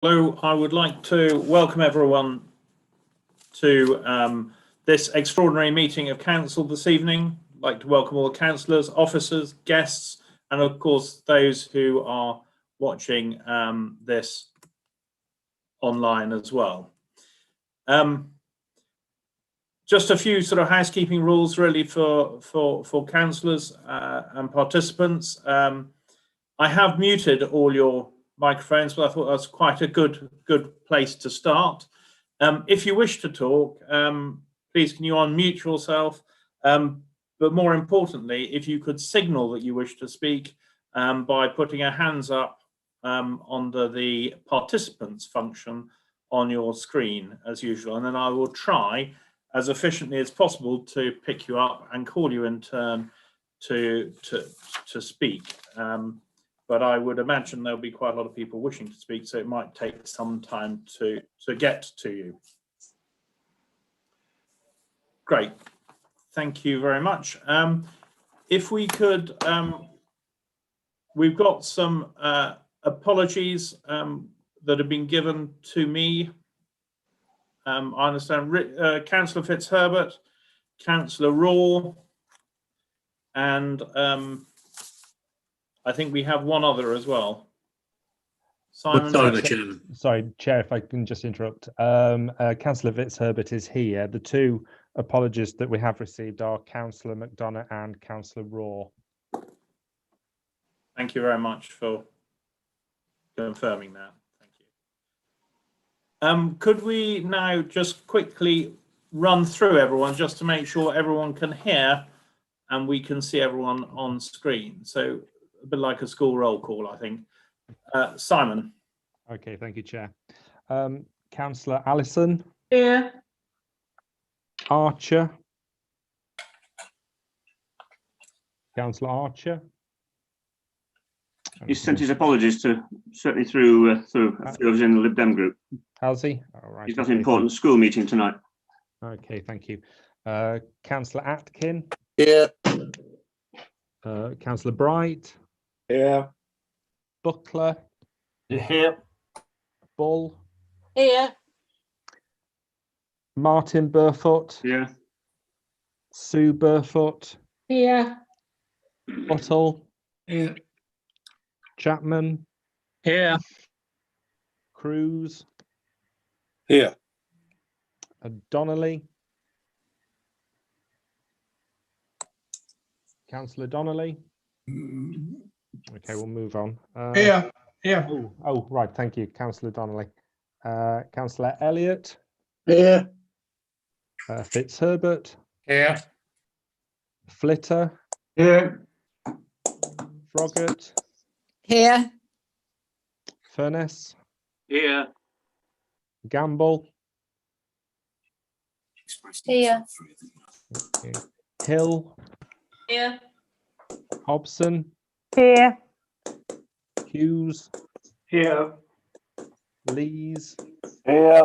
Hello, I would like to welcome everyone to this extraordinary meeting of Council this evening. I'd like to welcome all the councillors, officers, guests, and of course those who are watching this online as well. Just a few sort of housekeeping rules really for councillors and participants. I have muted all your microphones, but I thought that's quite a good place to start. If you wish to talk, please can you unmute yourself, but more importantly, if you could signal that you wish to speak by putting your hands up under the participants function on your screen as usual, and then I will try as efficiently as possible to pick you up and call you in turn to speak. But I would imagine there'll be quite a lot of people wishing to speak, so it might take some time to get to you. Great, thank you very much. If we could, we've got some apologies that have been given to me. I understand Councillor Fitzherbert, Councillor Raw, and I think we have one other as well. Simon. Sorry, Chair, if I can just interrupt. Councillor Fitzherbert is here. The two apologies that we have received are Councillor McDonough and Councillor Raw. Thank you very much for confirming that. Thank you. Could we now just quickly run through everyone just to make sure everyone can hear and we can see everyone on screen? So a bit like a school roll call, I think. Simon. Okay, thank you, Chair. Councillor Allison. Here. Archer. Councillor Archer. He sent his apologies to certainly through a few of us in the Lib Dem group. Has he? All right. He's got an important school meeting tonight. Okay, thank you. Councillor Atkin. Here. Councillor Bright. Here. Buckler. Here. Bull. Here. Martin Burfoot. Yeah. Sue Burfoot. Here. Buttle. Here. Chapman. Here. Cruz. Here. Donnelly. Councillor Donnelly. Okay, we'll move on. Here. Oh, right, thank you, Councillor Donnelly. Councillor Elliott. Here. Fitzherbert. Here. Flitter. Here. Froggatt. Here. Furness. Here. Gamble. Here. Okay. Hill. Here. Hobson. Here. Hughes. Here. Lees. Here.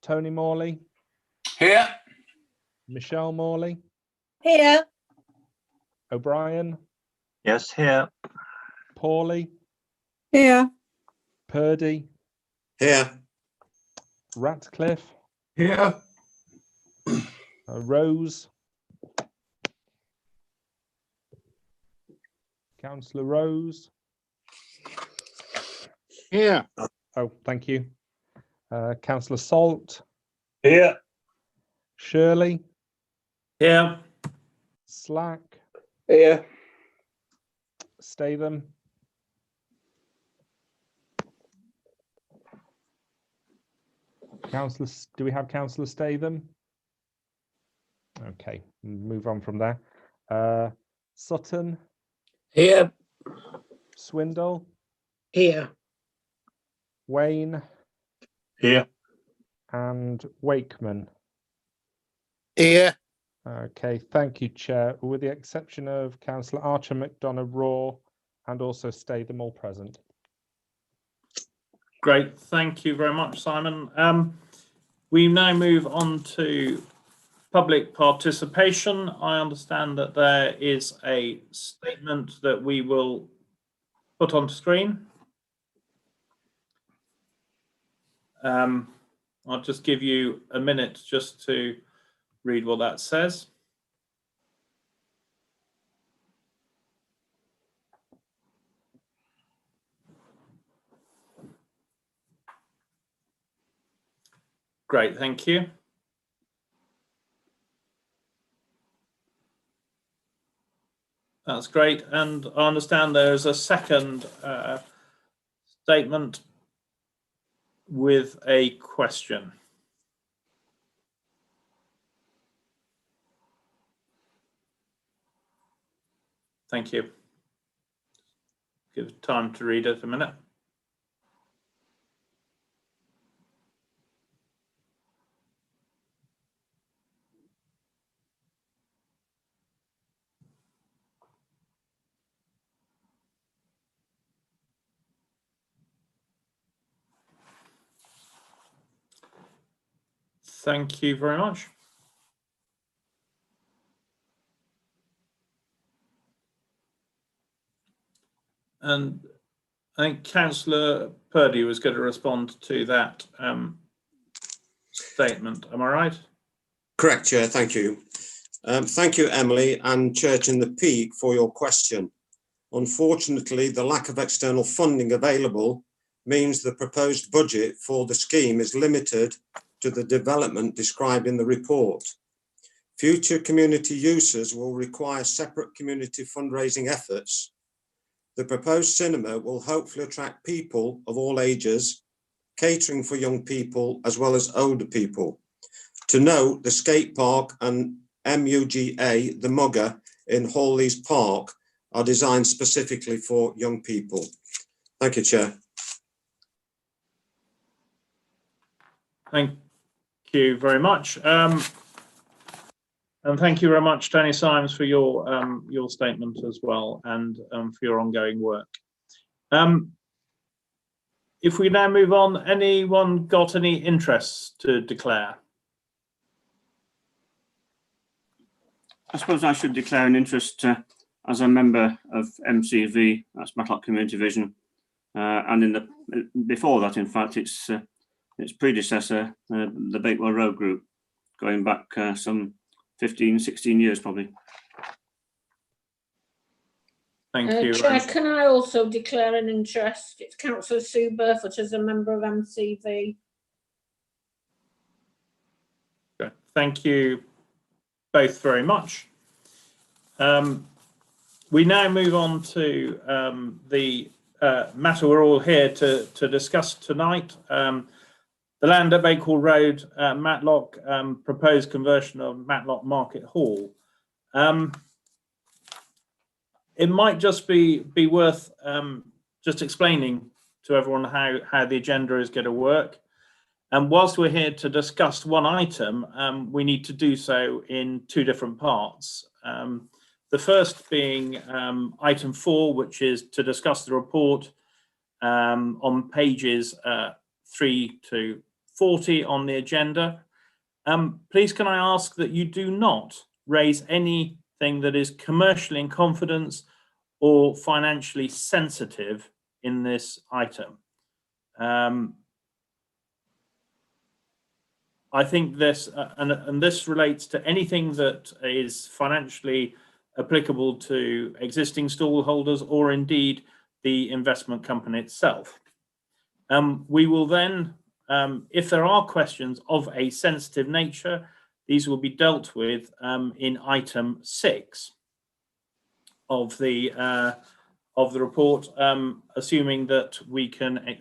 Tony Morley. Here. Michelle Morley. Here. O'Brien. Yes, here. Pawley. Here. Purdy. Here. Ratcliffe. Here. Rose. Councillor Rose. Here. Oh, thank you. Councillor Salt. Here. Shirley. Here. Slack. Here. Statham. Councillor, do we have Councillor Statham? Okay, move on from there. Sutton. Here. Swindle. Here. Wayne. Here. And Wakeman. Here. Okay, thank you, Chair. With the exception of Councillor Archer, McDonough, Raw, and also Statham, all present. Great, thank you very much, Simon. We now move on to public participation. I understand that there is a statement that we will put on screen. I'll just give you a minute just to read what that says. Great, thank you. That's great. And I understand there's a second statement with a question. Thank you. Give time to read it a minute. Thank you very much. And I think Councillor Purdy was going to respond to that statement. Am I right? Correct, Chair. Thank you. Thank you, Emily and Church in the Peak, for your question. Unfortunately, the lack of external funding available means the proposed budget for the scheme is limited to the development described in the report. Future community uses will require separate community fundraising efforts. The proposed cinema will hopefully attract people of all ages, catering for young people as well as older people. To note, the skate park and MUGA, the Mugger in Hawleys Park, are designed specifically for young people. Thank you, Chair. Thank you very much. And thank you very much, Tony Symes, for your statement as well, and for your ongoing work. If we now move on, anyone got any interests to declare? I suppose I should declare an interest as a member of MCV, that's Matlock Community Vision, and in the before that, in fact, its predecessor, the Bakewell Road Group, going back some 15, 16 years probably. Thank you. Chair, can I also declare an interest? It's Councillor Sue Burfoot as a member of MCV. Okay. Thank you both very much. We now move on to the matter we're all here to discuss tonight. The land at Bakewell Road, Matlock, proposed conversion of Matlock Market Hall. It might just be worth just explaining to everyone how the agenda is going to work. And whilst we're here to discuss one item, we need to do so in two different parts. The first being item 4, which is to discuss the report on pages 3 to 40 on the agenda. Please can I ask that you do not raise anything that is commercially in confidence or financially sensitive in this item. I think this, and this relates to anything that is financially applicable to existing stallholders or indeed the investment company itself. We will then, if there are questions of a sensitive nature, these will be dealt with in item 6 of the report, assuming that we can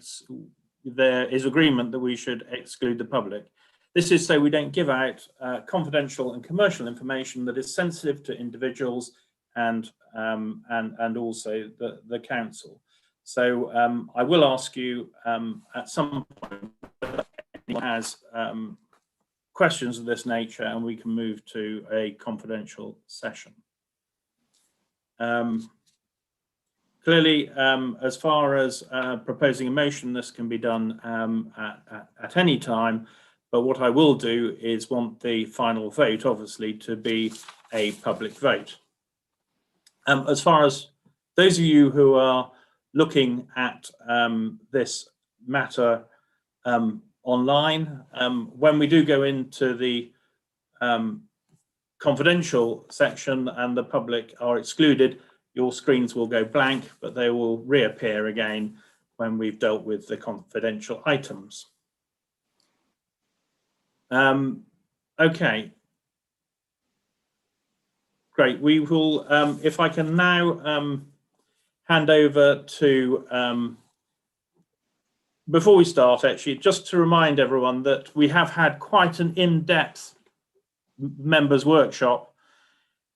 there is agreement that we should exclude the public. This is so we don't give out confidential and commercial information that is sensitive to individuals and also the council. So I will ask you at some point if anyone has questions of this nature, and we can move to a confidential session. Clearly, as far as proposing a motion, this can be done at any time. But what I will do is want the final vote, obviously, to be a public vote. As far as those of you who are looking at this matter online. When we do go into the confidential section and the public are excluded, your screens will go blank, but they will reappear again when we've dealt with the confidential items. Okay. Great. We will, if I can now hand over to, before we start, actually, just to remind everyone that we have had quite an in-depth members workshop,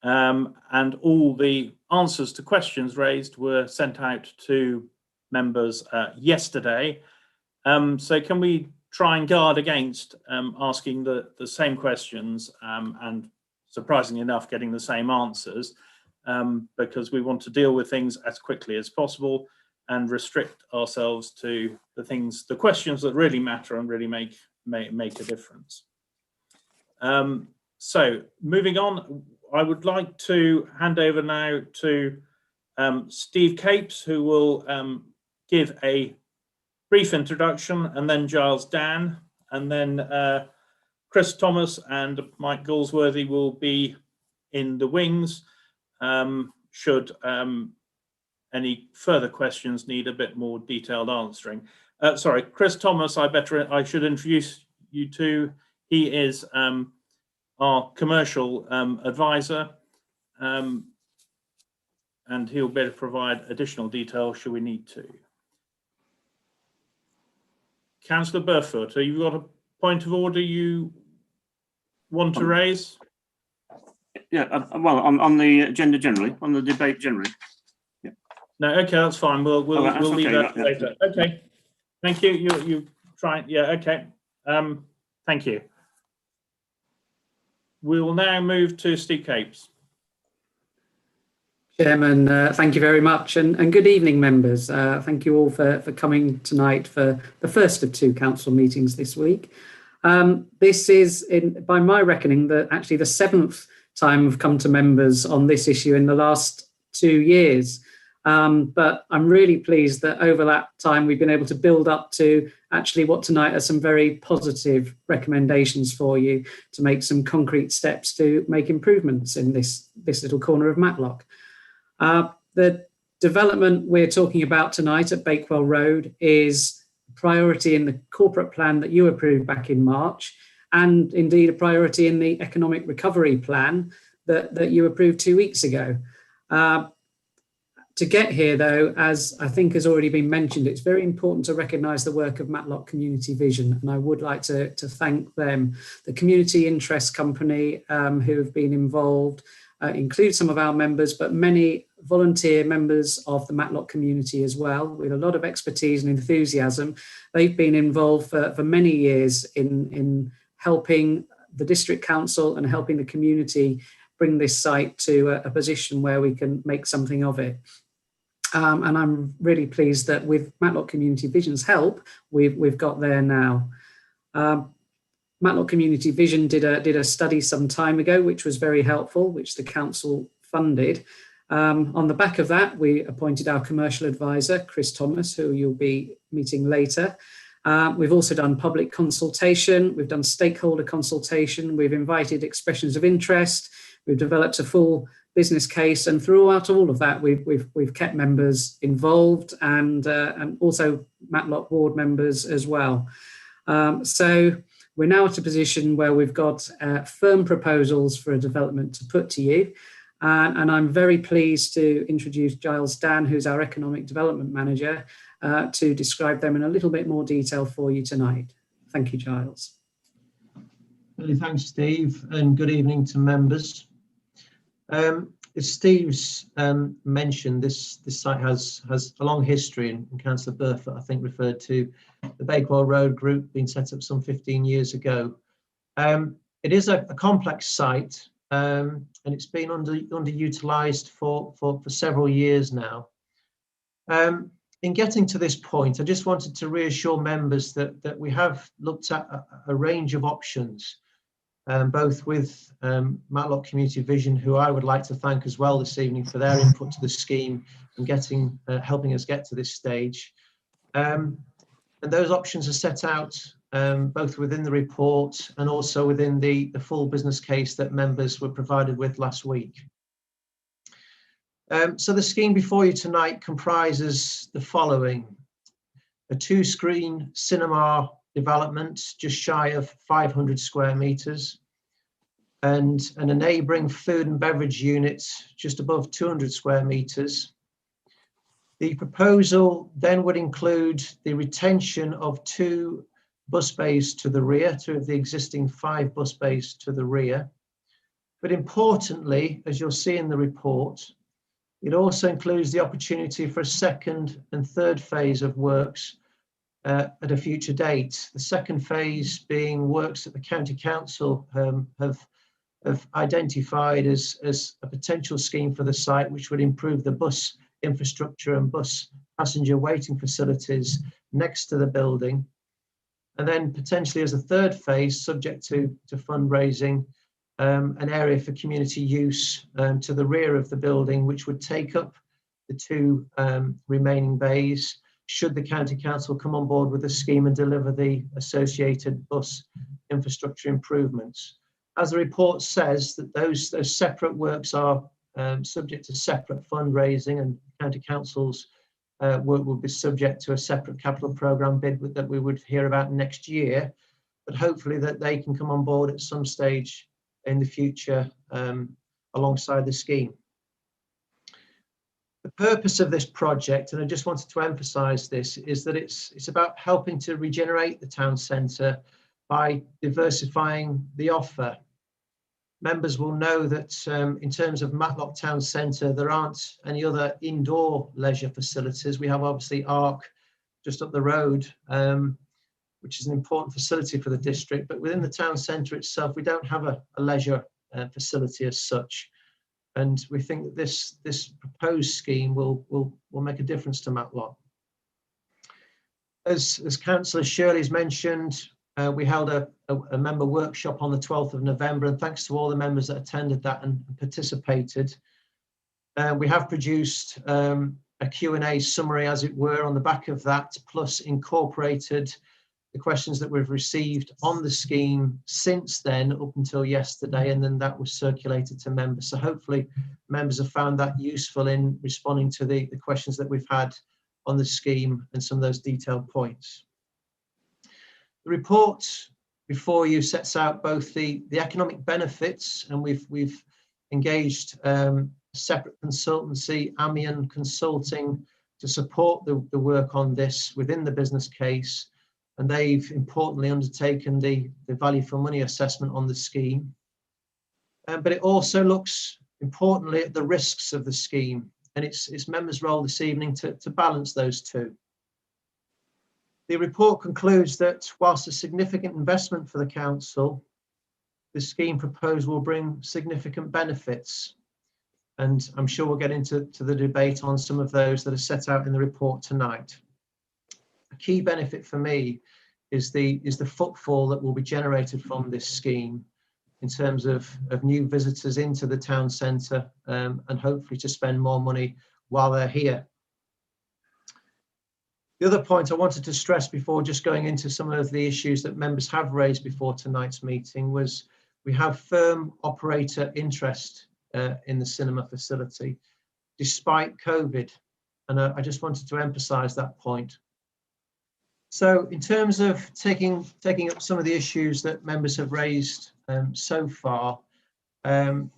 and all the answers to questions raised were sent out to members yesterday. So can we try and guard against asking the same questions and, surprisingly enough, getting the same answers, because we want to deal with things as quickly as possible and restrict ourselves to the questions that really matter and really make a difference. So moving on, I would like to hand over now to Steve Capes, who will give a brief introduction, and then Giles Dan, and then Chris Thomas and Mike Galsworthy will be in the wings should any further questions need a bit more detailed answering. Sorry, Chris Thomas, I should introduce you to. He is our commercial advisor, and he'll be able to provide additional detail should we need to. Councillor Burfoot, have you got a point of order you want to raise? Yeah, well, on the agenda generally, on the debate generally. Yeah. No, okay, that's fine. We'll leave okay, that yeah, later. Yeah. Okay, thank you. You try. Yeah, okay. Thank you. We will now move to Steve Capes. Chairman, thank you very much, and good evening, members. Thank you all for coming tonight for the first of 2 council meetings this week. This is, by my reckoning, actually the 7th time I've come to members on this issue in the last 2 years. But I'm really pleased that over that time we've been able to build up to actually what tonight are some very positive recommendations for you to make some concrete steps to make improvements in this little corner of Matlock. The development we're talking about tonight at Bakewell Road is a priority in the corporate plan that you approved back in March, and indeed a priority in the economic recovery plan that you approved 2 weeks ago. To get here, though, as I think has already been mentioned, it's very important to recognise the work of Matlock Community Vision, and I would like to thank them. The Community Interest Company who have been involved include some of our members, but many volunteer members of the Matlock community as well, with a lot of expertise and enthusiasm. They've been involved for many years in helping the district council and helping the community bring this site to a position where we can make something of it. And I'm really pleased that with Matlock Community Vision's help, we've got there now. Matlock Community Vision did a study some time ago, which was very helpful, which the council funded. On the back of that, we appointed our commercial advisor, Chris Thomas, who you'll be meeting later. We've also done public consultation. We've done stakeholder consultation. We've invited expressions of interest. We've developed a full business case, and throughout all of that, we've kept members involved and also Matlock ward members as well. So we're now at a position where we've got firm proposals for a development to put to you. And I'm very pleased to introduce Giles Dan, who's our Economic Development Manager, to describe them in a little bit more detail for you tonight. Thank you, Giles. Many thanks, Steve, and good evening to members. As Steve's mentioned, this site has a long history, and Councillor Burfoot, I think, referred to the Bakewell Road group being set up some 15 years ago. It is a complex site, and it's been underutilised for several years now. In getting to this point, I just wanted to reassure members that we have looked at a range of options, both with Matlock Community Vision, who I would like to thank as well this evening for their input to the scheme and helping us get to this stage. And those options are set out both within the report and also within the full business case that members were provided with last week. So the scheme before you tonight comprises the following: a 2-screen cinema development just shy of 500 square metres, and a neighbouring food and beverage unit just above 200 square metres. The proposal then would include the retention of 2 bus bays to the rear, 2 of the existing 5 bus bays to the rear. But importantly, as you'll see in the report, it also includes the opportunity for a second and third phase of works at a future date. The second phase being works that the County Council have identified as a potential scheme for the site, which would improve the bus infrastructure and bus passenger waiting facilities next to the building. And then potentially as a third phase, subject to fundraising, an area for community use to the rear of the building, which would take up the 2 remaining bays, should the County Council come on board with the scheme and deliver the associated bus infrastructure improvements. As the report says, that those separate works are subject to separate fundraising, and County Council's work will be subject to a separate capital programme bid that we would hear about next year, but hopefully that they can come on board at some stage in the future alongside the scheme. The purpose of this project, and I just wanted to emphasise this, is that it's about helping to regenerate the town centre by diversifying the offer. Members will know that in terms of Matlock Town Centre, there aren't any other indoor leisure facilities. We have obviously ARC just up the road, which is an important facility for the district, but within the town centre itself, we don't have a leisure facility as such. And we think that this proposed scheme will make a difference to Matlock. As Councillor Shirley's mentioned, we held a member workshop on the 12th of November, and thanks to all the members that attended that and participated. We have produced a Q&A summary, as it were, on the back of that, plus incorporated the questions that we've received on the scheme since then up until yesterday, and then that was circulated to members. So hopefully members have found that useful in responding to the questions that we've had on the scheme and some of those detailed points. The report before you sets out both the economic benefits, and we've engaged separate consultancy, Amian Consulting, to support the work on this within the business case, and they've importantly undertaken the value for money assessment on the scheme. But it also looks importantly at the risks of the scheme, and it's members' role this evening to balance those two. The report concludes that whilst a significant investment for the council, the scheme proposed will bring significant benefits. And I'm sure we'll get into the debate on some of those that are set out in the report tonight. A key benefit for me is the footfall that will be generated from this scheme in terms of new visitors into the town centre, and hopefully to spend more money while they're here. The other point I wanted to stress before just going into some of the issues that members have raised before tonight's meeting was we have firm operator interest in the cinema facility despite COVID, and I just wanted to emphasise that point. So in terms of taking up some of the issues that members have raised so far, the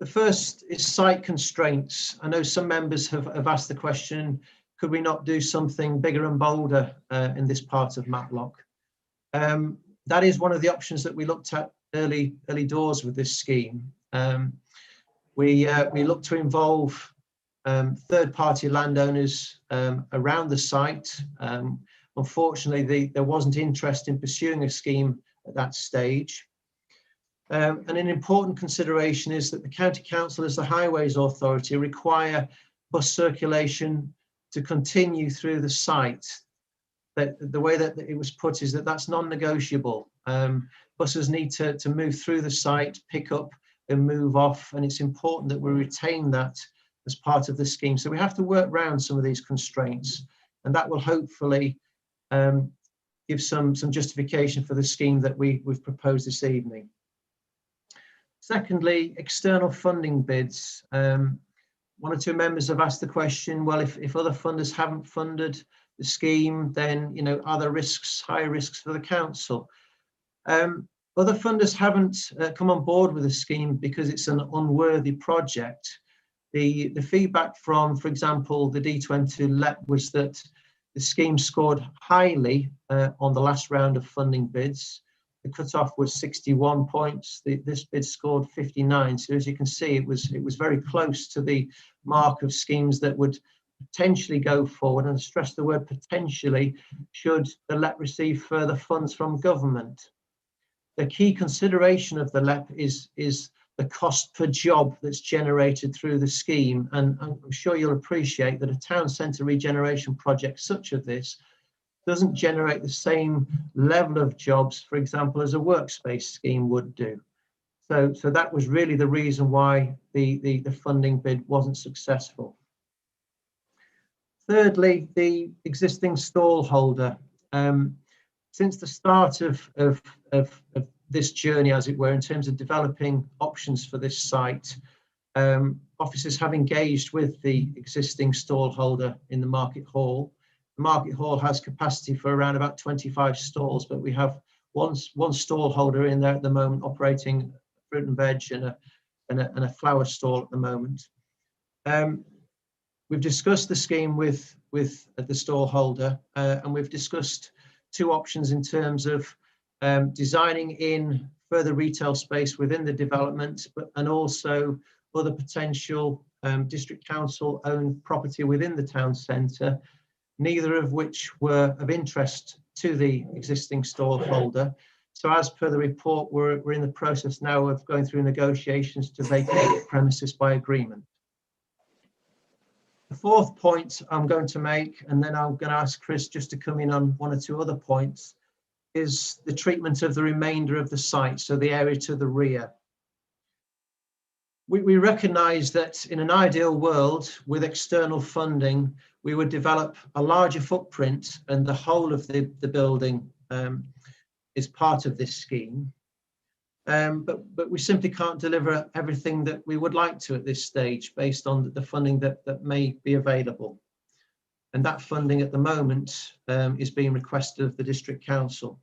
first is site constraints. I know some members have asked the question, could we not do something bigger and bolder in this part of Matlock? That is one of the options that we looked at early doors with this scheme. We looked to involve third-party landowners around the site. Unfortunately, there wasn't interest in pursuing a scheme at that stage. And an important consideration is that the County Council, as the Highways Authority, require bus circulation to continue through the site. That the way that it was put is that that's non-negotiable. Buses need to move through the site, pick up and move off, and it's important that we retain that as part of the scheme. So we have to work around some of these constraints, and that will hopefully give some justification for the scheme that we've proposed this evening. Secondly, external funding bids. One or two members have asked the question, well, if other funders haven't funded the scheme, then, you know, are there risks, high risks for the council? Other funders haven't come on board with the scheme because it's an unworthy project. The feedback from, for example, the D22 LEP was that the scheme scored highly on the last round of funding bids. The cutoff was 61 points. This bid scored 59. So as you can see, it was very close to the mark of schemes that would potentially go forward, and I stress the word potentially, should the LEP receive further funds from government. The key consideration of the LEP is the cost per job that's generated through the scheme, and I'm sure you'll appreciate that a town centre regeneration project such as this doesn't generate the same level of jobs, for example, as a workspace scheme would do. So that was really the reason why the funding bid wasn't successful. Thirdly, the existing stall holder. Since the start of this journey, as it were, in terms of developing options for this site, officers have engaged with the existing stall holder in the Market Hall. The Market Hall has capacity for around about 25 stalls, but we have one stall holder in there at the moment operating fruit and veg and a flower stall at the moment. We've discussed the scheme with the stall holder, and we've discussed two options in terms of designing in further retail space within the development, and also other potential district council owned property within the town centre, neither of which were of interest to the existing stall holder. So as per the report, we're in the process now of going through negotiations to vacate the premises by agreement. The fourth point I'm going to make, and then I'm going to ask Chris just to come in on one or two other points, is the treatment of the remainder of the site, so the area to the rear. We recognise that in an ideal world with external funding, we would develop a larger footprint, and the whole of the building is part of this scheme. But we simply can't deliver everything that we would like to at this stage based on the funding that may be available. And that funding at the moment is being requested of the District Council.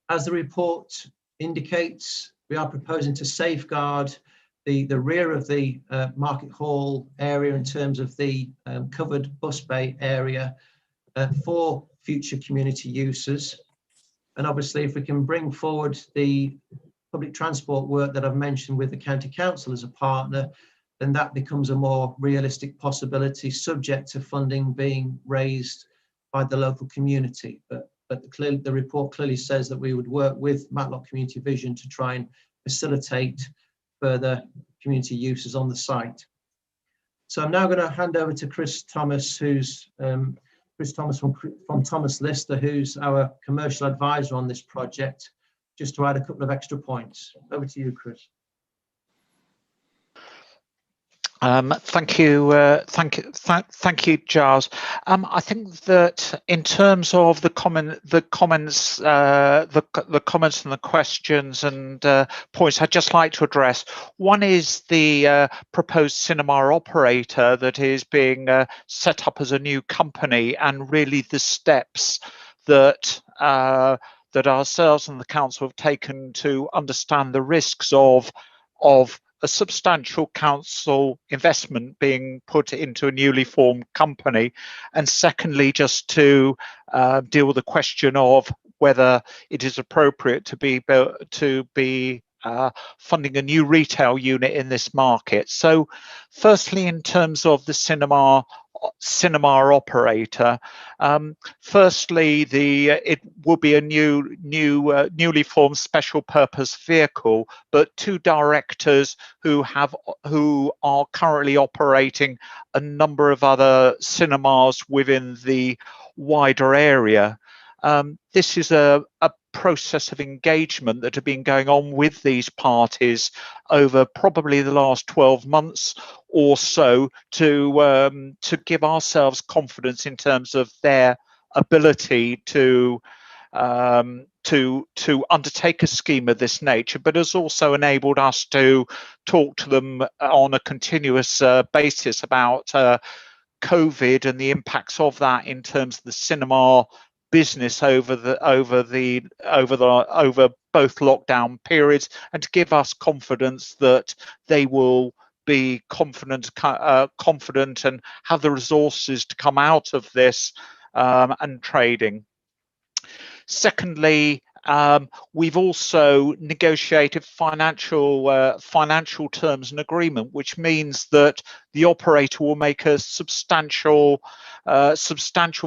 As the report indicates, we are proposing to safeguard the rear of the Market Hall area in terms of the covered bus bay area for future community uses. And obviously, if we can bring forward the public transport work that I've mentioned with the County Council as a partner, then that becomes a more realistic possibility, subject to funding being raised by the local community. But the report clearly says that we would work with Matlock Community Vision to try and facilitate further community uses on the site. So I'm now going to hand over to Chris Thomas, who's Chris Thomas from Thomas Lister, who's our commercial advisor on this project, just to add a couple of extra points. Over to you, Chris. Thank you, Giles. I think that in terms of the comments and the questions and points, I'd just like to address. One is the proposed cinema operator that is being set up as a new company, and really the steps that that ourselves and the council have taken to understand the risks of a substantial council investment being put into a newly formed company, and secondly, just to deal with the question of whether it is appropriate to be funding a new retail unit in this market. So, firstly, in terms of the cinema operator, firstly, it will be a newly formed special purpose vehicle, but two directors who are currently operating a number of other cinemas within the wider area. This is a process of engagement that have been going on with these parties over probably the last 12 months or so to give ourselves confidence in terms of their ability to undertake a scheme of this nature, but has also enabled us to talk to them on a continuous basis about COVID and the impacts of that in terms of the cinema business over both lockdown periods, and to give us confidence that they will be confident and have the resources to come out of this and trading. Secondly, we've also negotiated financial terms and agreement, which means that the operator will make a substantial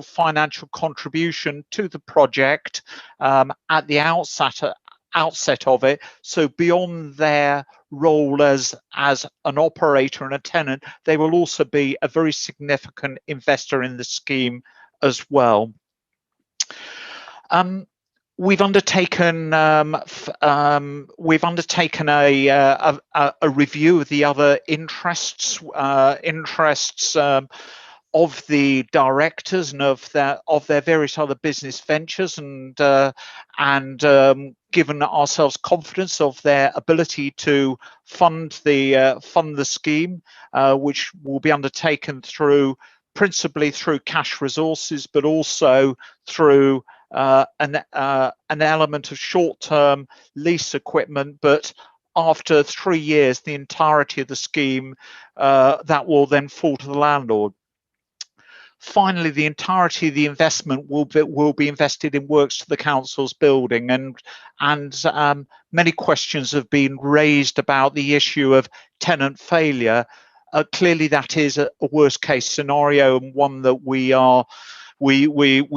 financial contribution to the project at the outset of it. So beyond their role as an operator and a tenant, they will also be a very significant investor in the scheme as well. We've undertaken a review of the other interests of the directors and of their various other business ventures, and given ourselves confidence of their ability to fund the scheme, which will be undertaken principally through cash resources, but also through an element of short-term lease equipment. But after 3 years, the entirety of the scheme that will then fall to the landlord. Finally, the entirety of the investment will be invested in works to the council's building, and many questions have been raised about the issue of tenant failure. Clearly, that is a worst-case scenario, and one that we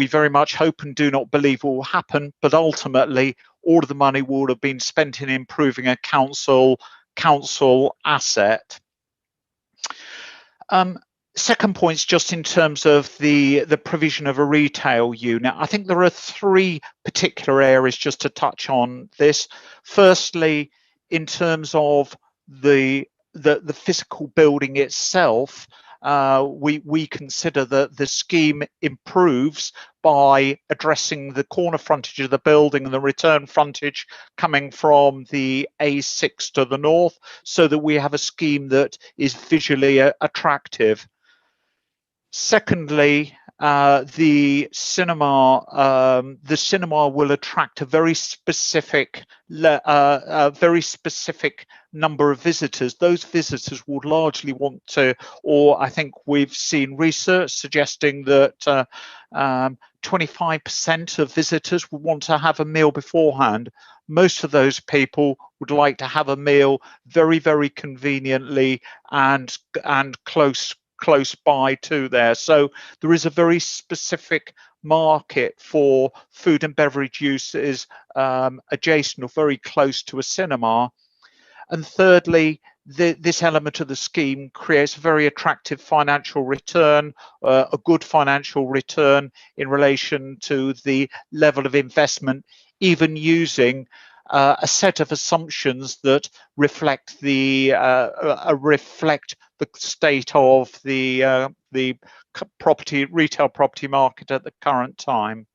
very much hope and do not believe will happen. But ultimately, all of the money would have been spent in improving a council asset. Second point is just in terms of the provision of a retail unit. I think there are 3 particular areas just to touch on this. Firstly, in terms of the physical building itself, we consider that the scheme improves by addressing the corner frontage of the building and the return frontage coming from the A6 to the north, so that we have a scheme that is visually attractive. Secondly, the cinema will attract a very specific number of visitors. Those visitors would largely want to, or I think we've seen research suggesting that 25% of visitors would want to have a meal beforehand. Most of those people would like to have a meal very, very conveniently and close by to there. So there is a very specific market for food and beverage uses adjacent or very close to a cinema. And thirdly, this element of the scheme creates a very attractive financial return, a good financial return in relation to the level of investment, even using a set of assumptions that reflect the state of the retail property market at the current time.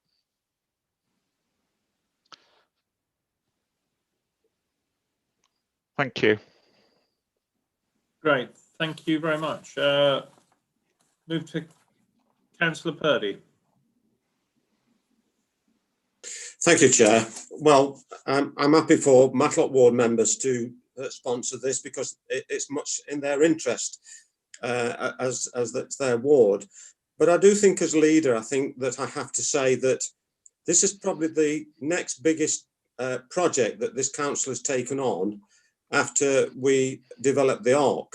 Thank you. Great, thank you very much. Move to Councillor Purdy. Thank you, Chair. Well, I'm happy for Matlock Ward members to sponsor this, because it's much in their interest as that's their ward. But I do think, as leader, I think that I have to say that this is probably the next biggest project that this council has taken on after we developed the ARC.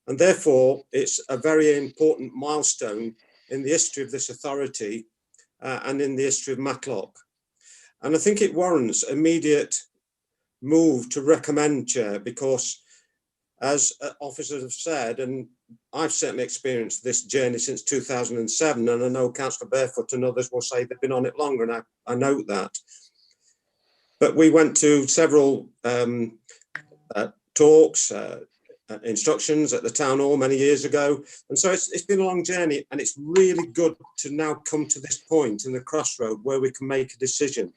And therefore, it's a very important milestone in the history of this authority and in the history of Matlock. And I think it warrants immediate move to recommend, Chair, because as officers have said, and I've certainly experienced this journey since 2007, and I know Councillor Barefoot and others will say they've been on it longer, and I note that. But we went to several talks, instructions at the town hall many years ago. And so it's been a long journey, and it's really good to now come to this point in the crossroad where we can make a decision.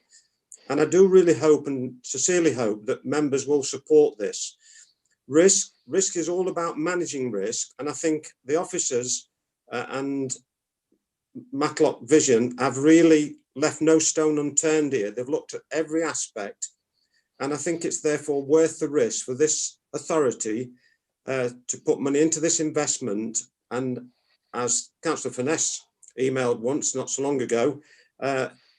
And I do really hope and sincerely hope that members will support this. Risk is all about managing risk. And I think the officers and Matlock Vision have really left no stone unturned here. They've looked at every aspect. And I think it's therefore worth the risk for this authority to put money into this investment. And as Councillor Finesse emailed once, not so long ago,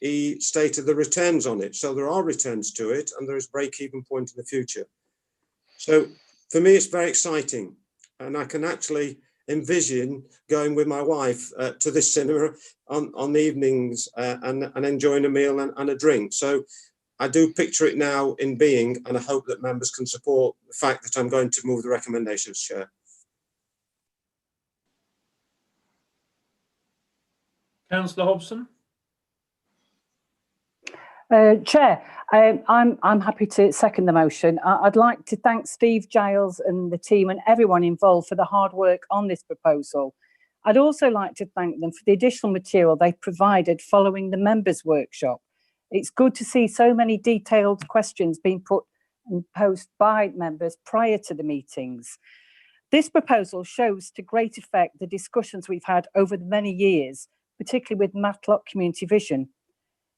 he stated the returns on it. So there are returns to it, and there is break-even point in the future. So for me, it's very exciting. And I can actually envision going with my wife to this cinema on the evenings and enjoying a meal and a drink. So I do picture it now in being, and I hope that members can support the fact that I'm going to move the recommendations, Chair. Councillor Hobson. Chair, I'm happy to second the motion. I'd like to thank Steve Giles and the team and everyone involved for the hard work on this proposal. I'd also like to thank them for the additional material they provided following the members' workshop. It's good to see so many detailed questions being put and posed by members prior to the meetings. This proposal shows to great effect the discussions we've had over the many years, particularly with Matlock Community Vision.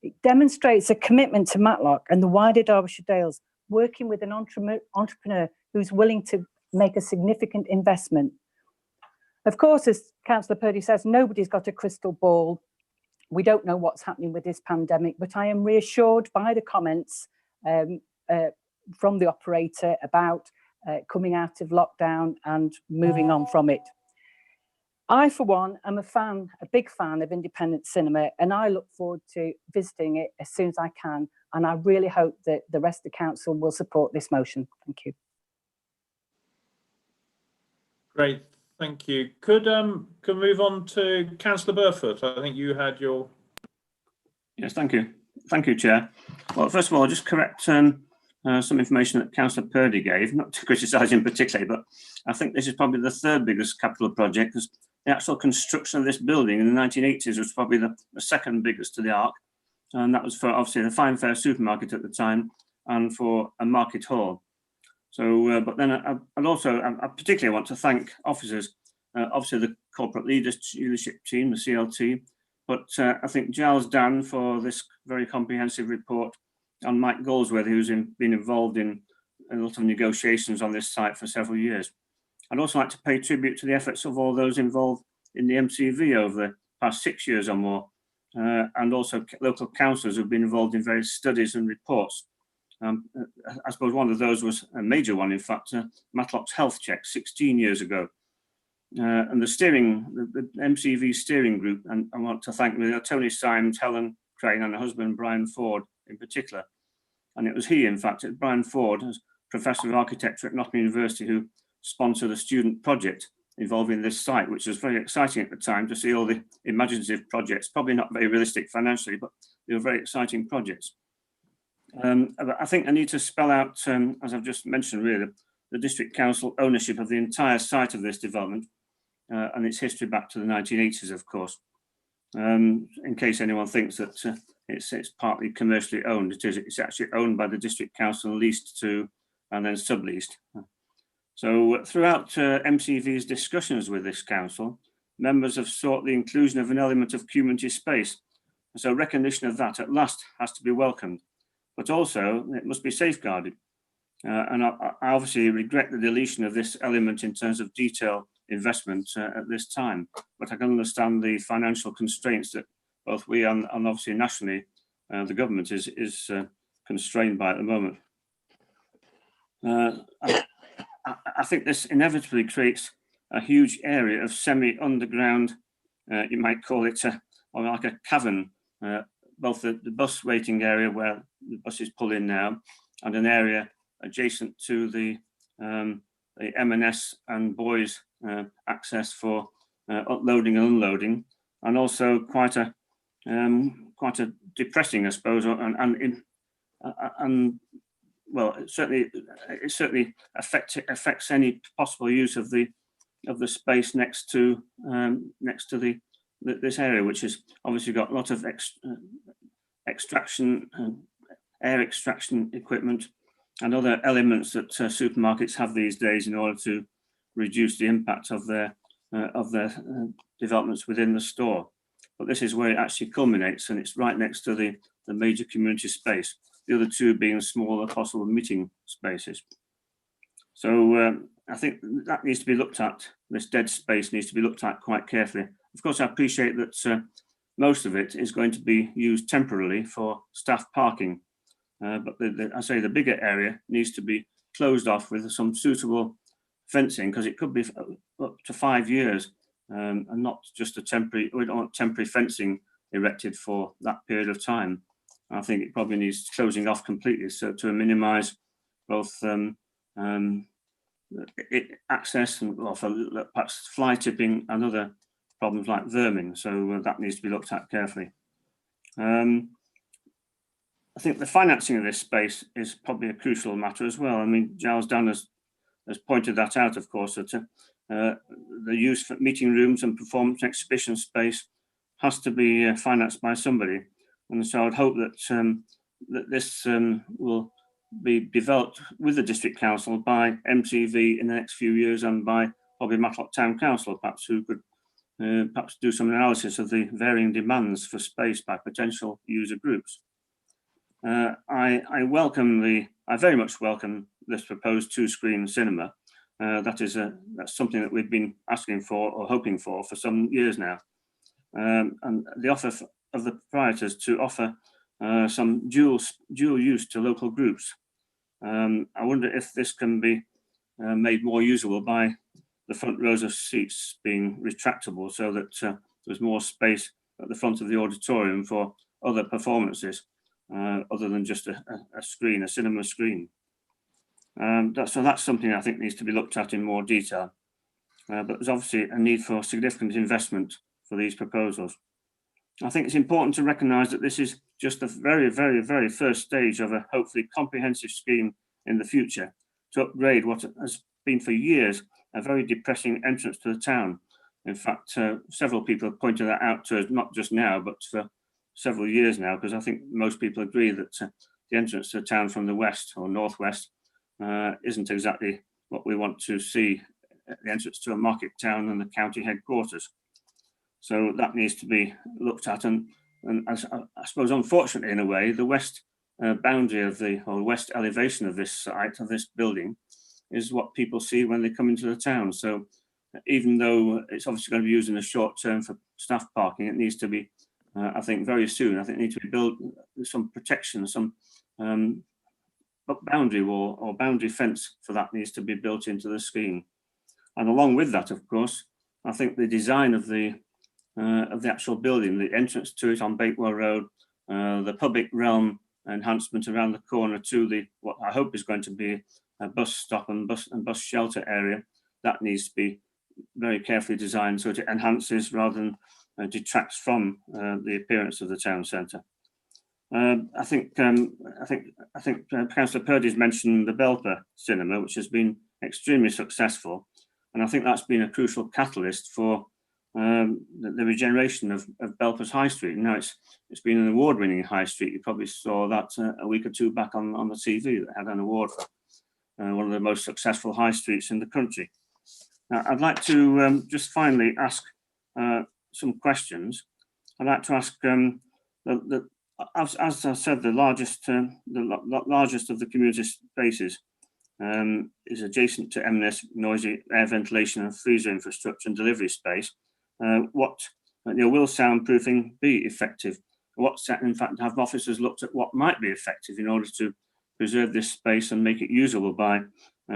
It demonstrates a commitment to Matlock and the wider Derbyshire Dales, working with an entrepreneur who's willing to make a significant investment. Of course, as Councillor Purdy says, nobody's got a crystal ball. We don't know what's happening with this pandemic, but I am reassured by the comments from the operator about coming out of lockdown and moving on from it. I, for one, am a big fan of independent cinema, and I look forward to visiting it as soon as I can. And I really hope that the rest of the council will support this motion. Thank you. Great, thank you. Could move on to Councillor Burfoot? I think you had your. Yes, thank you. Thank you, Chair. Well, first of all, I'll just correct some information that Councillor Purdy gave, not to criticise him particularly, but I think this is probably the third biggest capital project, because the actual construction of this building in the 1980s was probably the second biggest to the arc. And that was for obviously the Fine Fair supermarket at the time and for a market hall. So, but then I particularly want to thank officers, obviously the corporate leadership team, the CLT, but I think Giles Dan for this very comprehensive report, and Mike Goldsworthy, who's been involved in a lot of negotiations on this site for several years. I'd also like to pay tribute to the efforts of all those involved in the MCV over the past 6 years or more, and also local councillors who've been involved in various studies and reports. I suppose one of those was a major one, in fact, Matlock's health check 16 years ago. And the MCV steering group, and I want to thank Tony Symes, Helen Crane and her husband Brian Ford in particular. And it was he, in fact, Brian Ford, as Professor of Architecture at Nottingham University, who sponsored a student project involving this site, which was very exciting at the time to see all the imaginative projects, probably not very realistic financially, but they were very exciting projects. I think I need to spell out, as I've just mentioned, really, the District Council ownership of the entire site of this development and its history back to the 1980s, of course. In case anyone thinks that it's partly commercially owned, it's actually owned by the District Council, leased to and then subleased. So throughout MCV's discussions with this council, members have sought the inclusion of an element of community space. So recognition of that at last has to be welcomed, but also it must be safeguarded. And I obviously regret the deletion of this element in terms of detail investment at this time, but I can understand the financial constraints that both we and obviously nationally the government is constrained by at the moment. I think this inevitably creates a huge area of semi-underground, you might call it or like a cavern, both the bus waiting area where the buses pull in now, and an area adjacent to the M&S and boys access for loading and unloading, and also quite a depressing, I suppose, and well, it certainly affects any possible use of the space next to this area, which has obviously got a lot of extraction and air extraction equipment and other elements that supermarkets have these days in order to reduce the impact of their developments within the store. But this is where it actually culminates, and it's right next to the major community space, the other two being smaller possible meeting spaces. So I think that needs to be looked at. This dead space needs to be looked at quite carefully. Of course, I appreciate that most of it is going to be used temporarily for staff parking. But I say the bigger area needs to be closed off with some suitable fencing, because it could be up to 5 years and not just a temporary, we don't want temporary fencing erected for that period of time. I think it probably needs closing off completely, so to minimise both access and perhaps fly tipping and other problems like vermin. So that needs to be looked at carefully. I think the financing of this space is probably a crucial matter as well. I mean, Giles Dunn has pointed that out, of course, that the use for meeting rooms and performance and exhibition space has to be financed by somebody. And so I'd hope that, that this will be developed with the District Council by MCV in the next few years, and by probably Matlock Town Council, perhaps, who could perhaps do some analysis of the varying demands for space by potential user groups. I very much welcome this proposed 2-screen cinema. That's something that we've been asking for or hoping for some years now. And the offer of the proprietors to offer some dual use to local groups. I wonder if this can be made more usable by the front rows of seats being retractable, so that there's more space at the front of the auditorium for other performances, other than just a screen, a cinema screen. So that's something I think needs to be looked at in more detail. But there's obviously a need for significant investment for these proposals. I think it's important to recognise that this is just the very, very, very first stage of a hopefully comprehensive scheme in the future to upgrade what has been for years a very depressing entrance to the town. In fact, several people have pointed that out to us, not just now, but for several years now, because I think most people agree that the entrance to the town from the west or northwest isn't exactly what we want to see at the entrance to a market town and the county headquarters. So that needs to be looked at, and I suppose, unfortunately, in a way, the west boundary of or west elevation of this site, of this building, is what people see when they come into the town. So even though it's obviously going to be used in the short term for staff parking, it needs to be, I think, very soon, I think it needs to be built some protection, some boundary wall or boundary fence for that needs to be built into the scheme. And along with that, of course, I think the design of the actual building, the entrance to it on Bakewell Road, the public realm enhancement around the corner to what I hope is going to be a bus stop and bus shelter area, that needs to be very carefully designed so it enhances rather than detracts from the appearance of the town centre. I think Councillor Purdy's mentioned the Belper cinema, which has been extremely successful, and I think that's been a crucial catalyst for the regeneration of Belper's High Street. Now it's been an award-winning high street. You probably saw that a week or two back on the TV, that had an award for one of the most successful high streets in the country. Now, I'd like to just finally ask some questions. I'd like to ask, as I said, the largest of the community spaces is adjacent to M&S noisy air ventilation and freezer infrastructure and delivery space. Will soundproofing be effective? In fact, have officers looked at what might be effective in order to preserve this space and make it usable by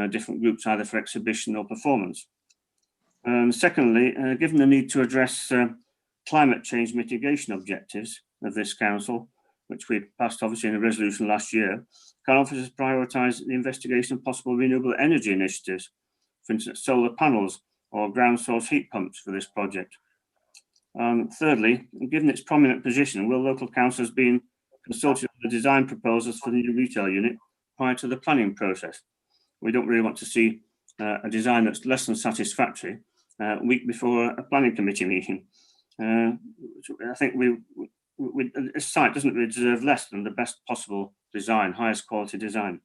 different groups, either for exhibition or performance? And secondly, given the need to address climate change mitigation objectives of this council, which we passed obviously in a resolution last year, can officers prioritise the investigation of possible renewable energy initiatives, for instance, solar panels or ground source heat pumps for this project? Thirdly, given its prominent position, will local councillors be consulted on the design proposals for the new retail unit prior to the planning process. We don't really want to see a design that's less than satisfactory a week before a planning committee meeting. I think this site doesn't really deserve less than the best possible design, highest quality design.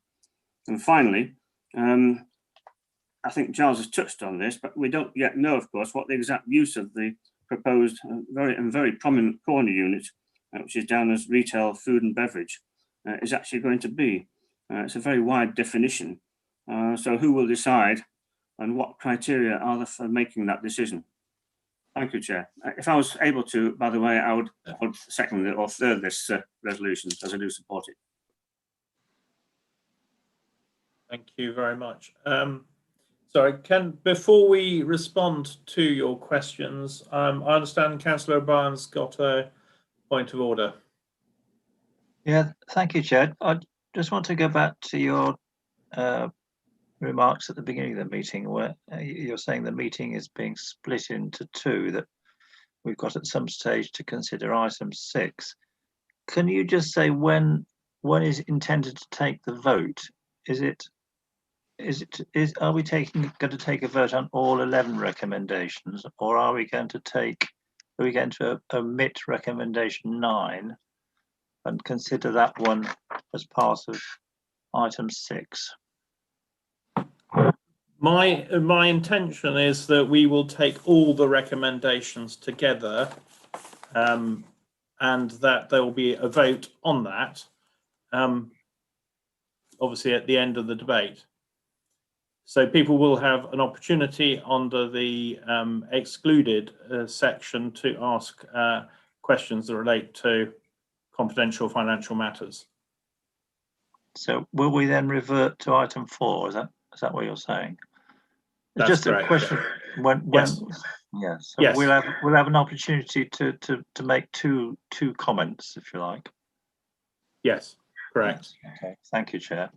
And finally, I think Giles has touched on this, but we don't yet know, of course, what the exact use of the proposed very prominent corner unit, which is down as retail, food and beverage, is actually going to be. It's a very wide definition. So who will decide and what criteria are there for making that decision? Thank you, Chair. If I was able to, by the way, I would second or third this resolution, as I do support it. Thank you very much. Sorry, before we respond to your questions, I understand Councillor O'Brien's got a point of order. Yeah, thank you, Chair. I just want to go back to your remarks at the beginning of the meeting, where you're saying the meeting is being split into two, that we've got at some stage to consider item 6. Can you just say when is intended to take the vote? Are we going to take a vote on all 11 recommendations, or are we going to omit recommendation 9 and consider that one as part of item 6? My intention is that we will take all the recommendations together, and that there will be a vote on that, obviously at the end of the debate. So people will have an opportunity under the excluded section to ask questions that relate to confidential financial matters. So will we then revert to item 4? Is that what you're saying? That's just correct. A question. When yes. Yes. So yes. We'll have an opportunity to make two comments, if you like. Yes. Correct. Okay. Thank you, Chair.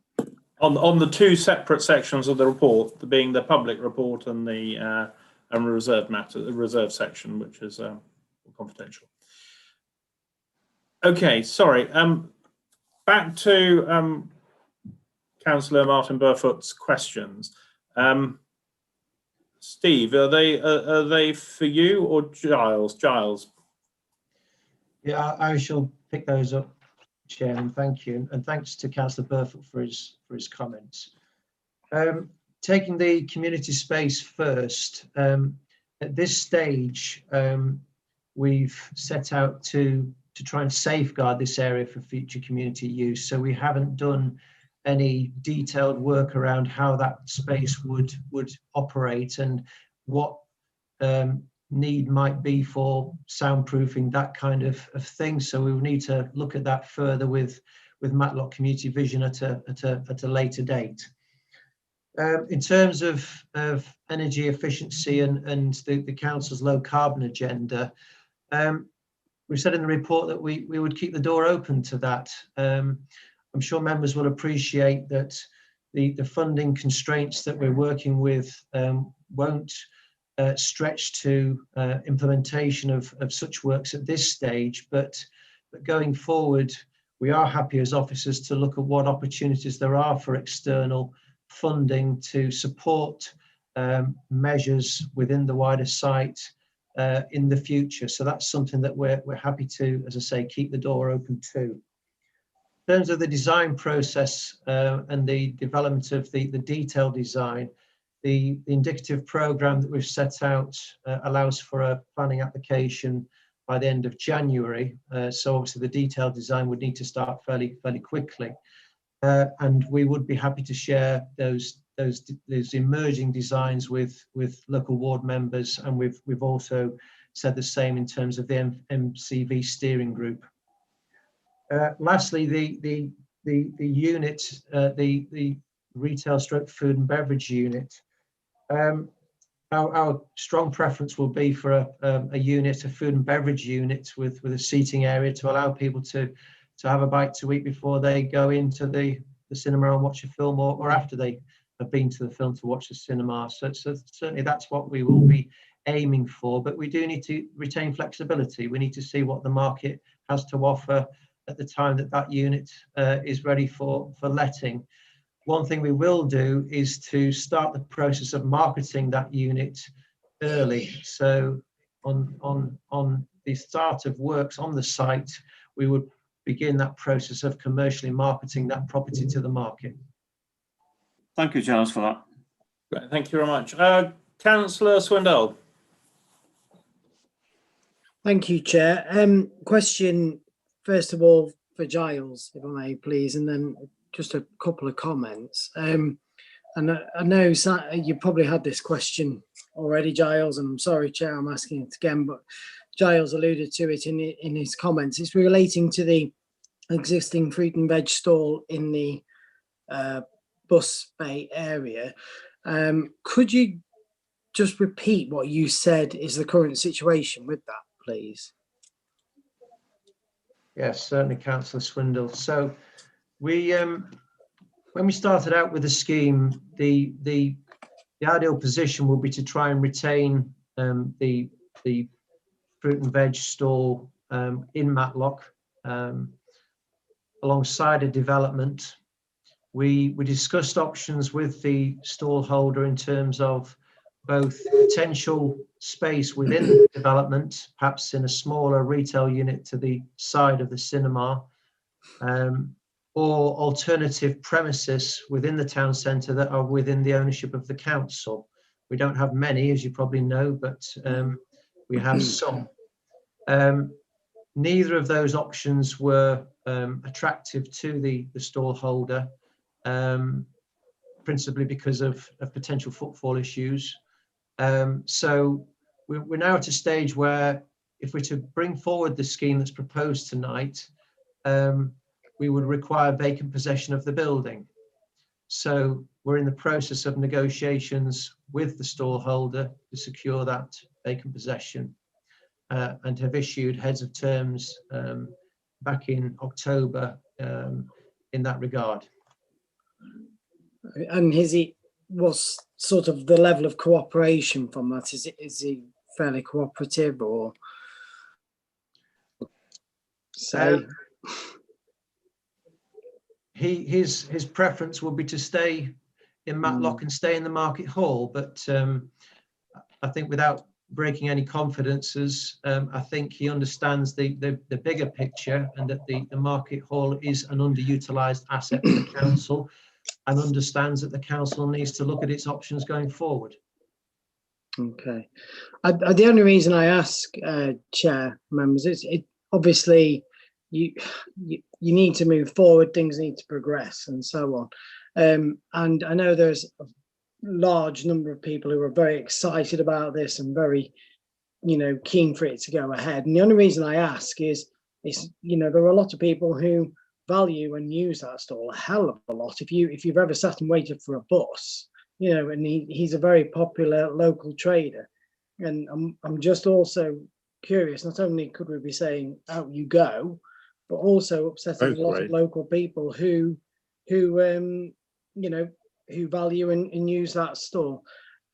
On the two separate sections of the report, being the public report and the reserve matter, the reserve section, which is confidential. Okay, sorry. Back to Councillor Martin Burfoot's questions. Steve, are they for you or Giles? Giles. Yeah, I shall pick those up, Chairman. Thank you, and thanks to Councillor Burfoot for his comments. Taking the community space first, at this stage, we've set out to try and safeguard this area for future community use. So we haven't done any detailed work around how that space would operate and what need might be for soundproofing, that kind of thing. So we will need to look at that further with Matlock Community Vision at a later date. In terms of energy efficiency and the council's low carbon agenda, we've said in the report that we would keep the door open to that. I'm sure members will appreciate that the funding constraints that we're working with won't stretch to implementation of such works at this stage, but going forward, we are happy as officers to look at what opportunities there are for external funding to support measures within the wider site in the future. So that's something that we're happy to, as I say, keep the door open to. In terms of the design process and the development of the detailed design, the indicative programme that we've set out allows for a planning application by the end of January. So obviously the detailed design would need to start fairly quickly. And we would be happy to share those emerging designs with local ward members, and we've also said the same in terms of the MCV steering group. Lastly, the unit, the retail stroke food and beverage unit. Our strong preference will be for a unit, a food and beverage unit with a seating area to allow people to have a bite to eat before they go into the cinema and watch a film, or after they have been to the film to watch the cinema. So certainly that's what we will be aiming for, but we do need to retain flexibility. We need to see what the market has to offer at the time that unit is ready for letting. one thing we will do is to start the process of marketing that unit early. So on the start of works on the site, we would begin that process of commercially marketing that property to the market. Thank you, Giles, for that. Great, thank you very much. Councillor Swindell. Thank you, Chair. Question, first of all, for Giles, if I may, please, and then just a couple of comments. And I know you probably had this question already, Giles, and I'm sorry, Chair, I'm asking it again, but Giles alluded to it in his comments. It's relating to the existing fruit and veg stall in the bus bay area. Could you just repeat what you said is the current situation with that, please? Yes, certainly, Councillor Swindell. So we, when we started out with the scheme, the ideal position will be to try and retain the fruit and veg stall in Matlock alongside a development. We discussed options with the stall holder in terms of both potential space within the development, perhaps in a smaller retail unit to the side of the cinema, or alternative premises within the town centre that are within the ownership of the council. We don't have many, as you probably know, but we have some. Neither of those options were attractive to the stall holder, principally because of potential footfall issues. So we're now at a stage where if we're to bring forward the scheme that's proposed tonight, we would require vacant possession of the building. So we're in the process of negotiations with the stall holder to secure that vacant possession, and have issued heads of terms back in October in that regard. And what's sort of the level of cooperation from that? Is he fairly cooperative, or say? His preference would be to stay in Matlock and stay in the market hall, but I think without breaking any confidences, I think he understands the bigger picture, and that the market hall is an underutilised asset for the council, and understands that the council needs to look at its options going forward. Okay. The only reason I ask, Chair, members, is obviously you need to move forward, things need to progress, and so on. And I know there's a large number of people who are very excited about this and very, keen for it to go ahead. And the only reason I ask is there are a lot of people who value and use that stall a hell of a lot. If you've ever sat and waited for a bus, and he's a very popular local trader. And I'm just also curious, not only could we be saying out you go, but also upsetting a lot of local people who value and use that stall.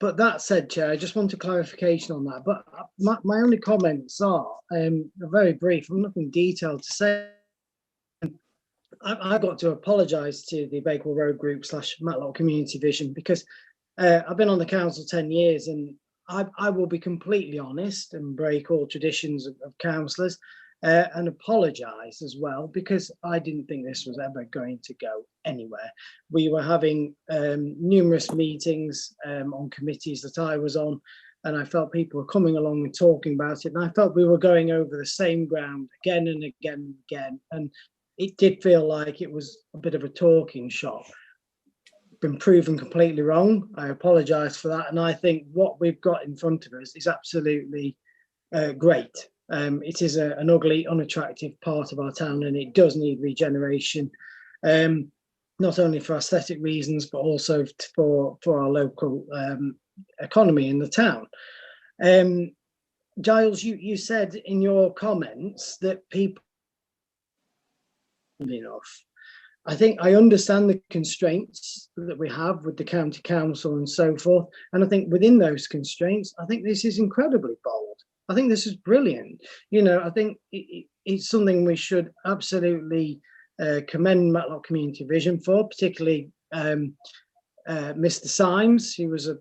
But that said, Chair, I just want a clarification on that. But my only comments are very brief. I'm nothing detailed to say. I've got to apologise to the Bakewell Road Group / Matlock Community Vision, because I've been on the council 10 years, and I will be completely honest and break all traditions of councillors and apologise as well, because I didn't think this was ever going to go anywhere. We were having numerous meetings on committees that I was on, and I felt people were coming along and talking about it, and I felt we were going over the same ground again and again and again, and it did feel like it was a bit of a talking shop. Been proven completely wrong. I apologise for that, and I think what we've got in front of us is absolutely great. It is an ugly, unattractive part of our town, and it does need regeneration, not only for aesthetic reasons, but also for our local economy in the town. Giles, you said in your comments that people enough. I think I understand the constraints that we have with the county council and so forth, and I think within those constraints, I think this is incredibly bold. I think this is brilliant. I think it's something we should absolutely commend Matlock Community Vision for, particularly Mr. Symes, who was a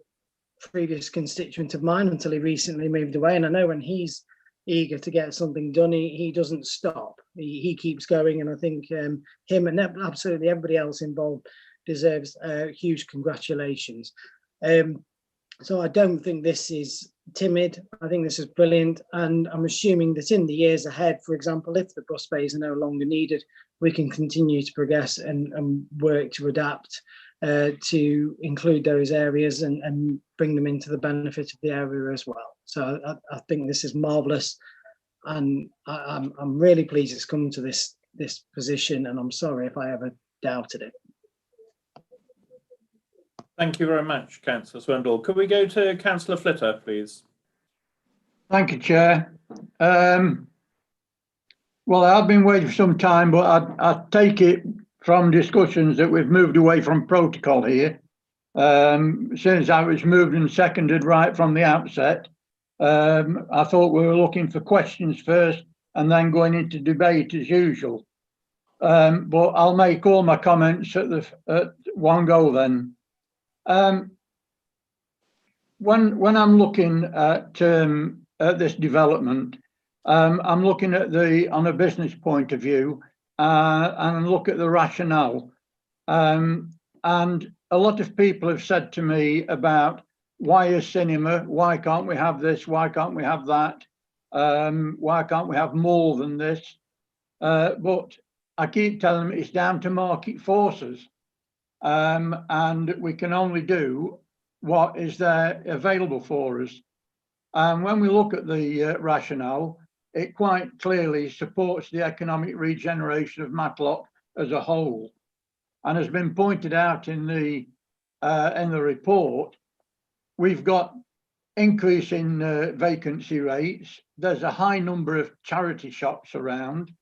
previous constituent of mine until he recently moved away. And I know when he's eager to get something done, he doesn't stop. He keeps going. And I think him and absolutely everybody else involved deserves huge congratulations. So I don't think this is timid. I think this is brilliant. And I'm assuming that in the years ahead, for example, if the bus bays are no longer needed, we can continue to progress and work to adapt to include those areas and bring them into the benefit of the area as well. So I think this is marvellous, and I'm really pleased it's come to this position, and I'm sorry if I ever doubted it. Thank you very much, Councillor Swindle. Could we go to Councillor Flitter, please? Thank you, Chair. Well, I've been waiting for some time, but I take it from discussions that we've moved away from protocol here. Since I was moved and seconded right from the outset, I thought we were looking for questions first and then going into debate as usual. But I'll make all my comments at one go then. When I'm looking at this development, I'm looking at on a business point of view and look at the rationale. And a lot of people have said to me about why a cinema, why can't we have this, why can't we have that, why can't we have more than this? But I keep telling them it's down to market forces. And we can only do what is there available for us. And when we look at the rationale, it quite clearly supports the economic regeneration of Matlock as a whole. And has been pointed out in the report, we've got increase in vacancy rates. There's a high number of charity shops around,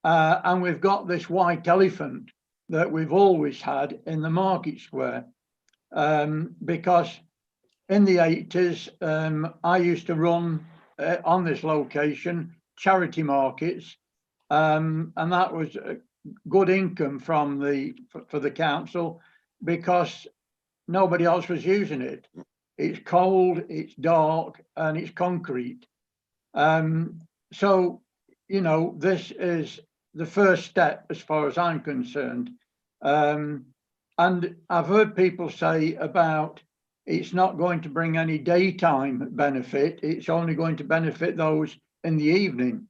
and we've got this white elephant that we've always had in the market square, because in the 80s I used to run on this location charity markets, and that was a good income from for the council because nobody else was using it. It's cold, it's dark, and it's concrete. So, you know, this is the first step as far as I'm concerned. And I've heard people say about it's not going to bring any daytime benefit, it's only going to benefit those in the evening.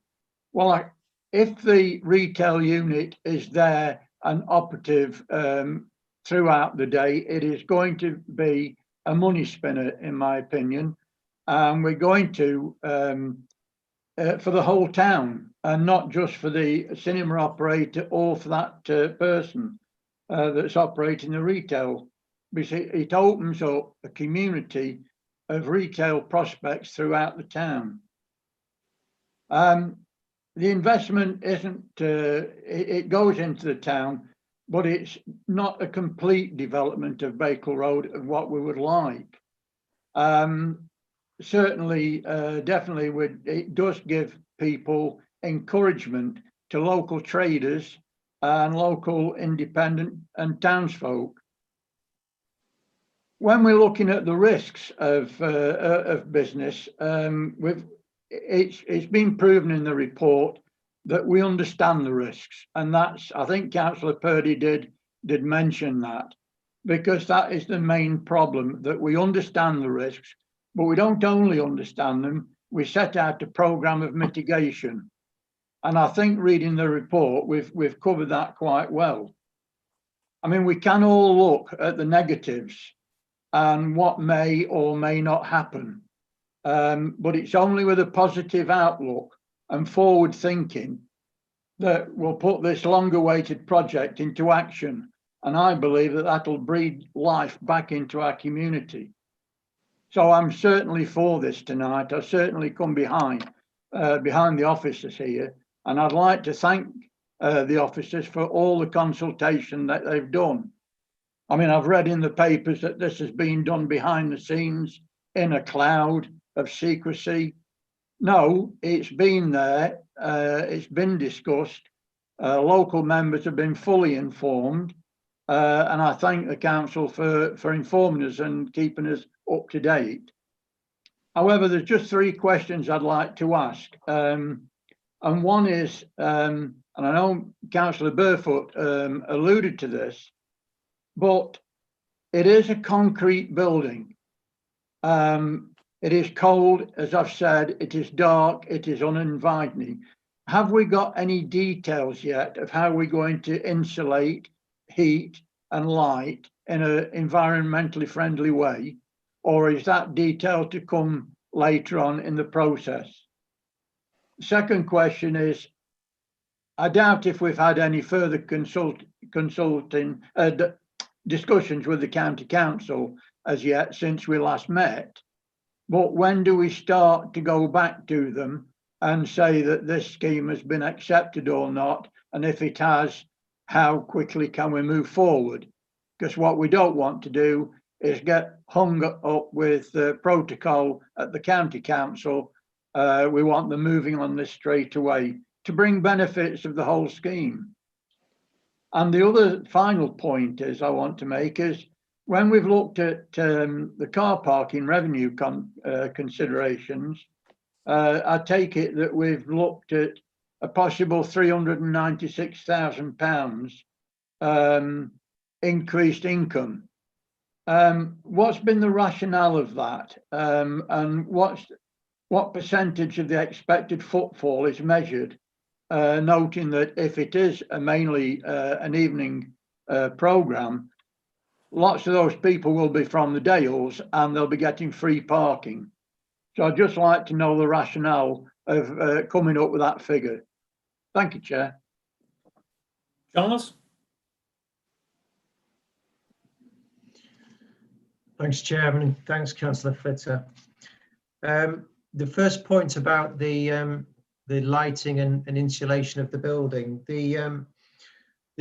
Well, if the retail unit is there and operative throughout the day, it is going to be a money spinner, in my opinion. And we're going to, for the whole town, and not just for the cinema operator or for that person that's operating the retail, because it opens up a community of retail prospects throughout the town. The investment isn't, it goes into the town, but it's not a complete development of Bakewell Road of what we would like. Certainly, definitely, it does give people encouragement to local traders and local independent and townsfolk. When we're looking at the risks of business, it's been proven in the report that we understand the risks, and that's, I think Councillor Purdy did mention that, because that is the main problem, that we understand the risks, but we don't only understand them, we set out a programme of mitigation. And I think reading the report, we've covered that quite well. I mean, we can all look at the negatives and what may or may not happen. But it's only with a positive outlook and forward thinking that we'll put this long awaited project into action. And I believe that that'll breathe life back into our community. So I'm certainly for this tonight. I certainly come behind the officers here. And I'd like to thank the officers for all the consultation that they've done. I mean, I've read in the papers that this has been done behind the scenes in a cloud of secrecy. No, it's been there, it's been discussed. Local members have been fully informed, and I thank the council for informing us and keeping us up to date. However, there's just 3 questions I'd like to ask. And one is, and I know Councillor Burfoot alluded to this, but it is a concrete building. It is cold, as I've said, it is dark, it is uninviting. Have we got any details yet of how we're going to insulate, heat and light in an environmentally friendly way? Or is that detail to come later on in the process? Second question is, I doubt if we've had any further consulting discussions with the County Council as yet since we last met. But when do we start to go back to them and say that this scheme has been accepted or not? And if it has, how quickly can we move forward? Because what we don't want to do is get hung up with protocol at the County Council. We want them moving on this straight away to bring benefits of the whole scheme. And the other final point is I want to make is when we've looked at the car parking revenue considerations, I take it that we've looked at a possible £396,000 increased income. What's been the rationale of that? And what percentage of the expected footfall is measured? Noting that if it is mainly an evening programme, lots of those people will be from the Dales and they'll be getting free parking. So I'd just like to know the rationale of coming up with that figure. Thank you, Chair. Charles? Thanks, Chairman, and thanks, Councillor Flitter. The first point about the lighting and insulation of the building, the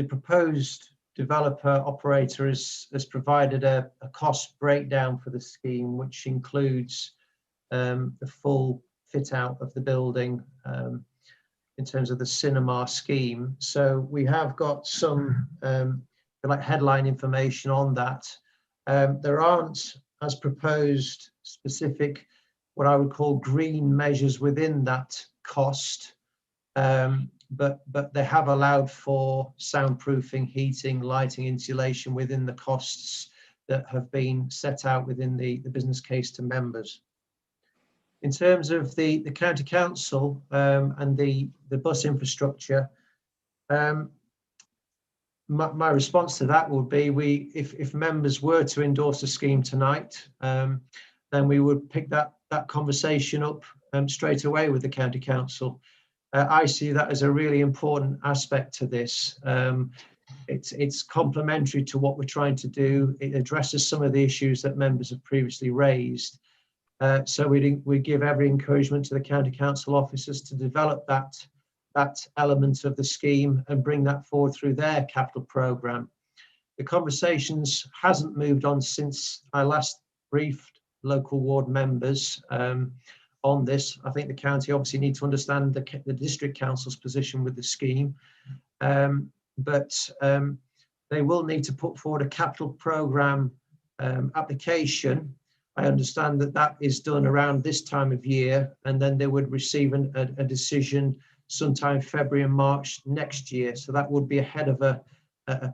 proposed developer operator has provided a cost breakdown for the scheme, which includes the full fit out of the building in terms of the cinema scheme. So we have got some like headline information on that. There aren't, as proposed, specific what I would call green measures within that cost, but they have allowed for soundproofing, heating, lighting, insulation within the costs that have been set out within the business case to members. In terms of the County Council and the bus infrastructure, my response to that would be if members were to endorse a scheme tonight, then we would pick that conversation up straight away with the County Council. I see that as a really important aspect to this. It's complementary to what we're trying to do. It addresses some of the issues that members have previously raised. So we give every encouragement to the County Council officers to develop that element of the scheme and bring that forward through their capital programme. The conversations hasn't moved on since I last briefed local ward members on this. I think the county obviously need to understand the district council's position with the scheme, but they will need to put forward a capital programme application. I understand that is done around this time of year, and then they would receive a decision sometime February and March next year. So that would be ahead of a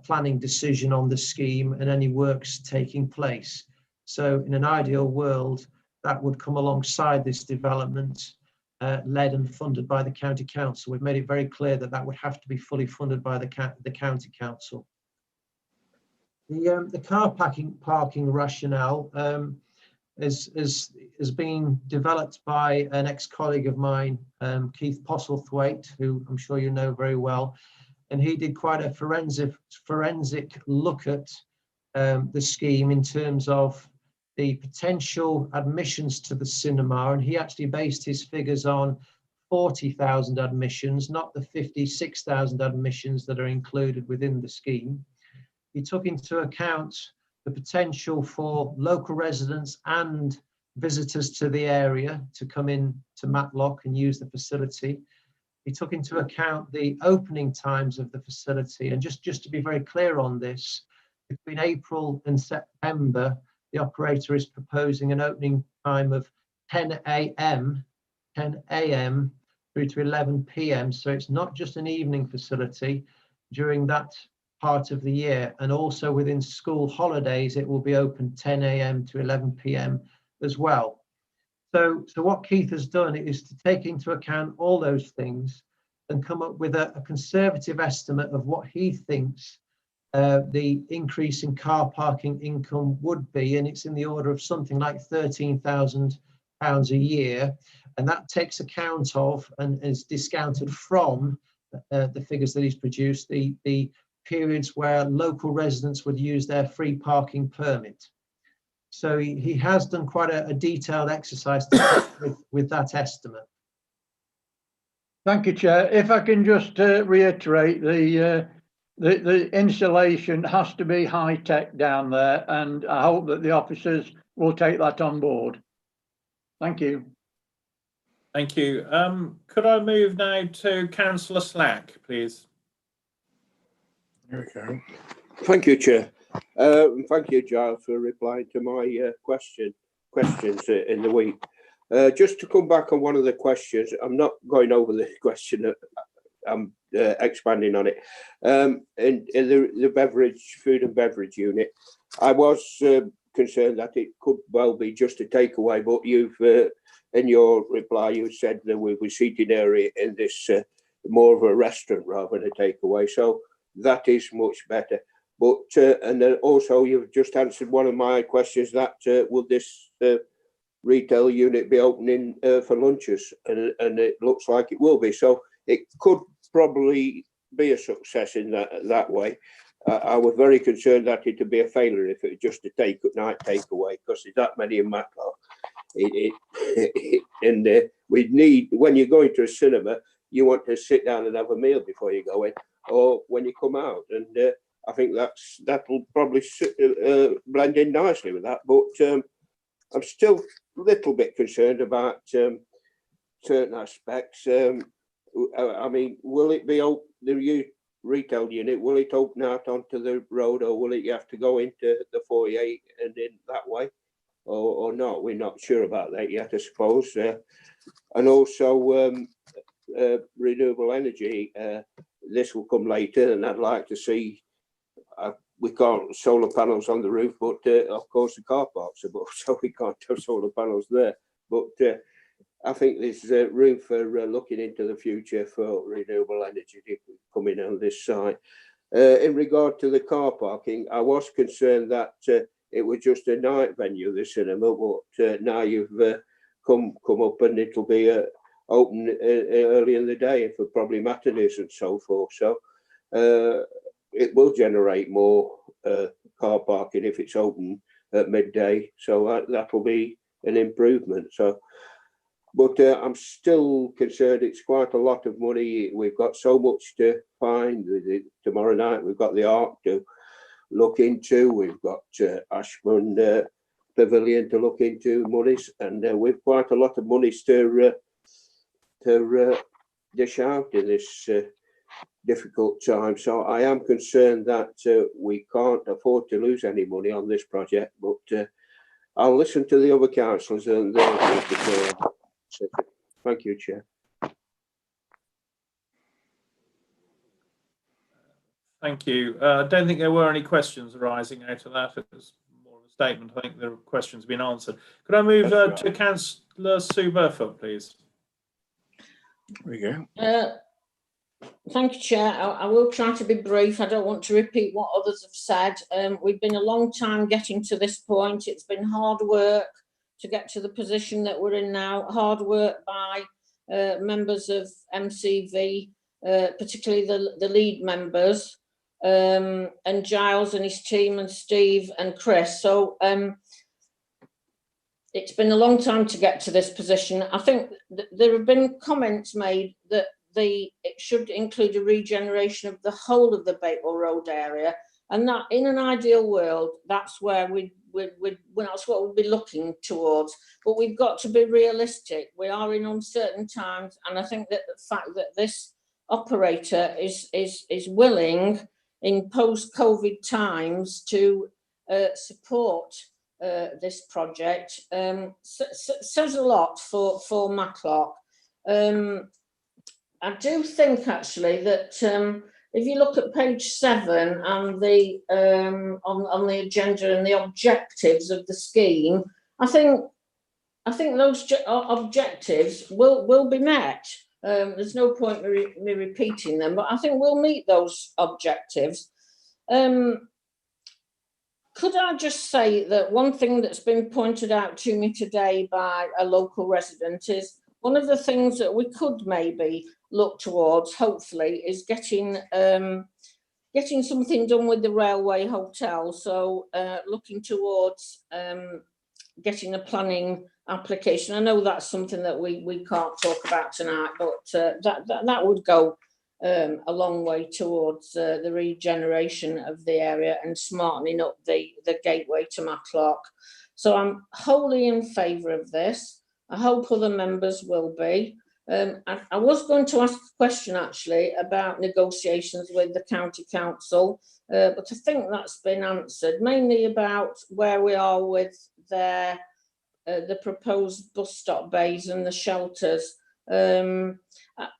planning decision on the scheme and any works taking place. So in an ideal world, that would come alongside this development, led and funded by the County Council. We've made it very clear that that would have to be fully funded by the County Council. The car parking rationale is being developed by an ex-colleague of mine, Keith Postlethwaite, who I'm sure you know very well, and he did quite a forensic look at the scheme in terms of the potential admissions to the cinema, and he actually based his figures on 40,000 admissions, not the 56,000 admissions that are included within the scheme. He took into account the potential for local residents and visitors to the area to come in to Matlock and use the facility. He took into account the opening times of the facility, and just to be very clear on this, between April and September, the operator is proposing an opening time of 10 a.m. through to 11 p.m. So it's not just an evening facility during that part of the year, and also within school holidays it will be open 10 a.m. to 11 p.m. as well. So what Keith has done is to take into account all those things and come up with a conservative estimate of what he thinks the increase in car parking income would be, and it's in the order of something like £13,000 a year, and that takes account of and is discounted from the figures that he's produced, the periods where local residents would use their free parking permit. So he has done quite a detailed exercise with that estimate. Thank you, Chair. If I can just reiterate, the insulation has to be high tech down there, and I hope that the officers will take that on board. Thank you. Thank you. Could I move now to Councillor Slack, please? There we go. Thank you, Chair. Thank you, Giles, for replying to my questions in the week. Just to come back on one of the questions, I'm not going over the question, I'm expanding on it. In the beverage, food and beverage unit, I was concerned that it could well be just a takeaway, but you've, in your reply, you said there will be seating area in this more of a restaurant rather than a takeaway. So that is much better. But and then also you've just answered one of my questions, that will this retail unit be opening for lunches, and it looks like it will be. So it could probably be a success in that way. I was very concerned that it would be a failure if it was just a night takeaway, because there's that many in Matlock. And we need, when you're going to a cinema, you want to sit down and have a meal before you go in, or when you come out, and I think that'll probably blend in nicely with that. But I'm still a little bit concerned about certain aspects. I mean, will it be open, the retail unit, will it open out onto the road, or will it have to go into the foyer and in that way, or not? We're not sure about that yet, I suppose. And also renewable energy, this will come later, and I'd like to see, we can't solar panels on the roof, but of course the car park's above, so we can't have solar panels there. But I think there's room for looking into the future for renewable energy coming on this site. In regard to the car parking, I was concerned that it was just a night venue, the cinema, but now you've come up and it'll be open early in the day for probably matinees and so forth. So it will generate more car parking if it's open at midday. So that will be an improvement. So, but I'm still concerned it's quite a lot of money. We've got so much to find. Tomorrow night we've got the Arc to look into. We've got Ashburn Pavilion to look into monies, and we've quite a lot of monies to dish out in this difficult time. So I am concerned that we can't afford to lose any money on this project, but I'll listen to the other councillors and they'll make the call. Thank you, Chair. Thank you. I don't think there were any questions arising out of that. It was more of a statement. I think the questions have been answered. Could I move to Councillor Sue Burfoot, please? There we go. Thank you, Chair. I will try to be brief. I don't want to repeat what others have said. We've been a long time getting to this point. It's been hard work to get to the position that we're in now. Hard work by members of MCV, particularly the lead members, and Giles and his team, and Steve and Chris. So it's been a long time to get to this position. I think there have been comments made that it should include a regeneration of the whole of the Bakewell Road area, and that in an ideal world, that's where that's what we'll be looking towards. But we've got to be realistic. We are in uncertain times, and I think that the fact that this operator is willing in post-COVID times to support this project says a lot for Matlock. I do think actually that if you look at page 7 and the on the agenda and the objectives of the scheme, I think those objectives will be met. There's no point me repeating them, but I think we'll meet those objectives. Could I just say that one thing that's been pointed out to me today by a local resident is one of the things that we could maybe look towards, hopefully, is getting something done with the railway hotel. So looking towards getting a planning application. I know that's something that we can't talk about tonight, but that would go a long way towards the regeneration of the area and smartening up the gateway to Matlock. So I'm wholly in favour of this. I hope other members will be. I was going to ask a question actually about negotiations with the county council, but I think that's been answered, mainly about where we are with the proposed bus stop bays and the shelters. You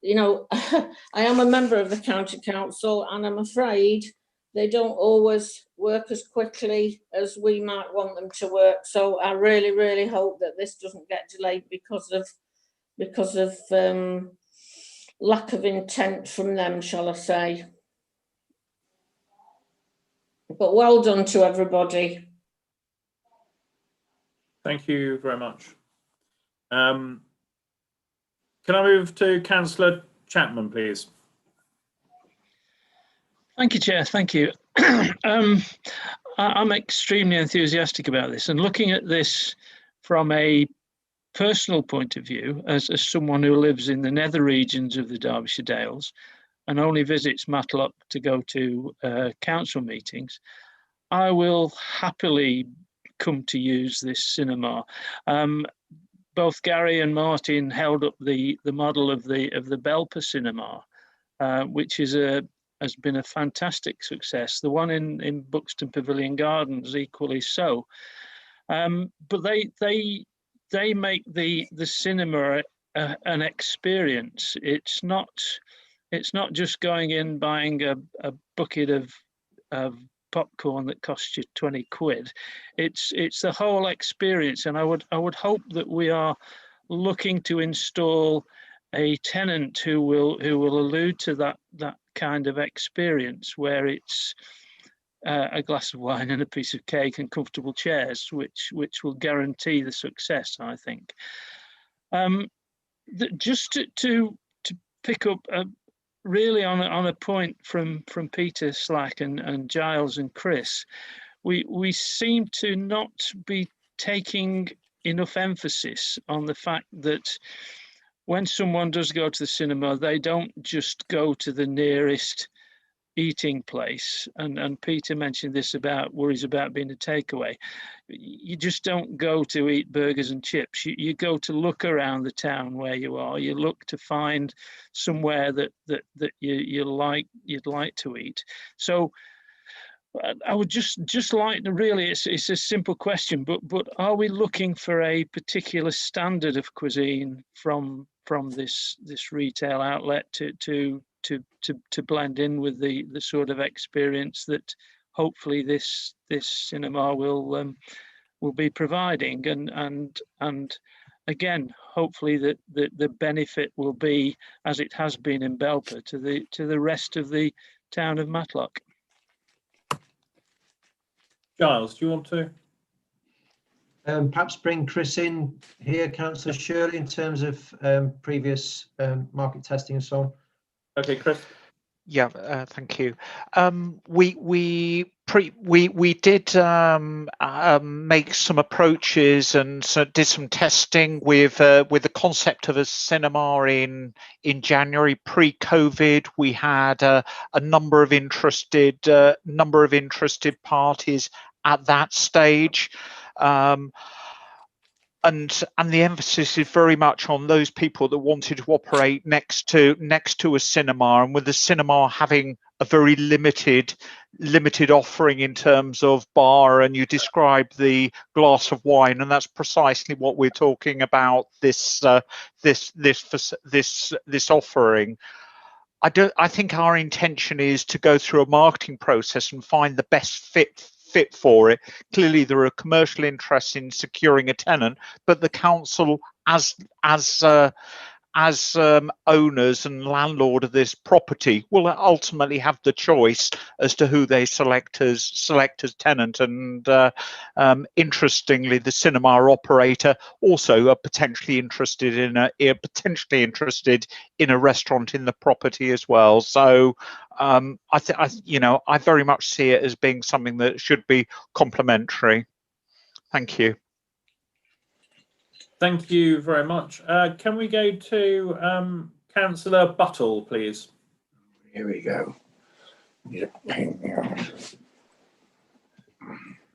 know, I am a member of the county council, and I'm afraid they don't always work as quickly as we might want them to work. So I really, really hope that this doesn't get delayed because of lack of intent from them, shall I say. But well done to everybody. Thank you very much. Can I move to Councillor Chapman, please? Thank you, Chair. Thank you. I'm extremely enthusiastic about this, and looking at this from a personal point of view, as someone who lives in the nether regions of the Derbyshire Dales and only visits Matlock to go to council meetings, I will happily come to use this cinema. Both Gary and Martin held up the model of the Belper cinema, which has been a fantastic success. The one in Buxton Pavilion Gardens equally so. But they make the cinema an experience. It's not just going in buying a bucket of popcorn that costs you 20 quid. It's the whole experience, and I would hope that we are looking to install a tenant who will allude to that kind of experience, where it's a glass of wine and a piece of cake and comfortable chairs, which will guarantee the success, I think. Just to pick up really on a point from Peter Slack and Giles and Chris, we seem to not be taking enough emphasis on the fact that when someone does go to the cinema, they don't just go to the nearest eating place, and Peter mentioned this about worries about being a takeaway. You just don't go to eat burgers and chips. You go to look around the town where you are. You look to find somewhere that you'd like to eat. So I would just like to really, it's a simple question, but are we looking for a particular standard of cuisine from this retail outlet to blend in with the sort of experience that hopefully this cinema will be providing, and again hopefully that the benefit will be, as it has been in Belper, to the rest of the town of Matlock. Giles, do you want to? Perhaps bring Chris in here, Councillor Shirley, in terms of previous market testing and so on. Okay, Chris. Yeah, thank you. We did make some approaches and so did some testing with the concept of a cinema in January pre-COVID. We had a number of interested parties at that stage. And the emphasis is very much on those people that wanted to operate next to a cinema, and with the cinema having a very limited offering in terms of bar, and you describe the glass of wine, and that's precisely what we're talking about. This offering. I think our intention is to go through a marketing process and find the best fit for it. Clearly, there are commercial interests in securing a tenant, but the council, as owners and landlord of this property, will ultimately have the choice as to who they select as tenant. And interestingly, the cinema operator also are potentially interested in a restaurant in the property as well. So I very much see it as being something that should be complementary. Thank you. Thank you very much. Can we go to Councillor Buttle, please? Here we go.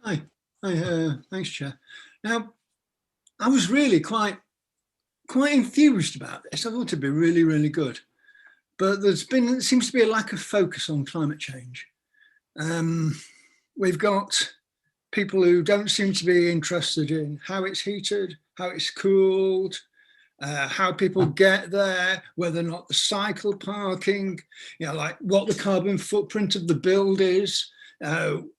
Hi. Thanks, Chair. Now, I was really quite enthused about this. I thought it'd be really, really good. But there seems to be a lack of focus on climate change. We've got people who don't seem to be interested in how it's heated, how it's cooled, how people get there, whether or not the cycle parking, like what the carbon footprint of the build is,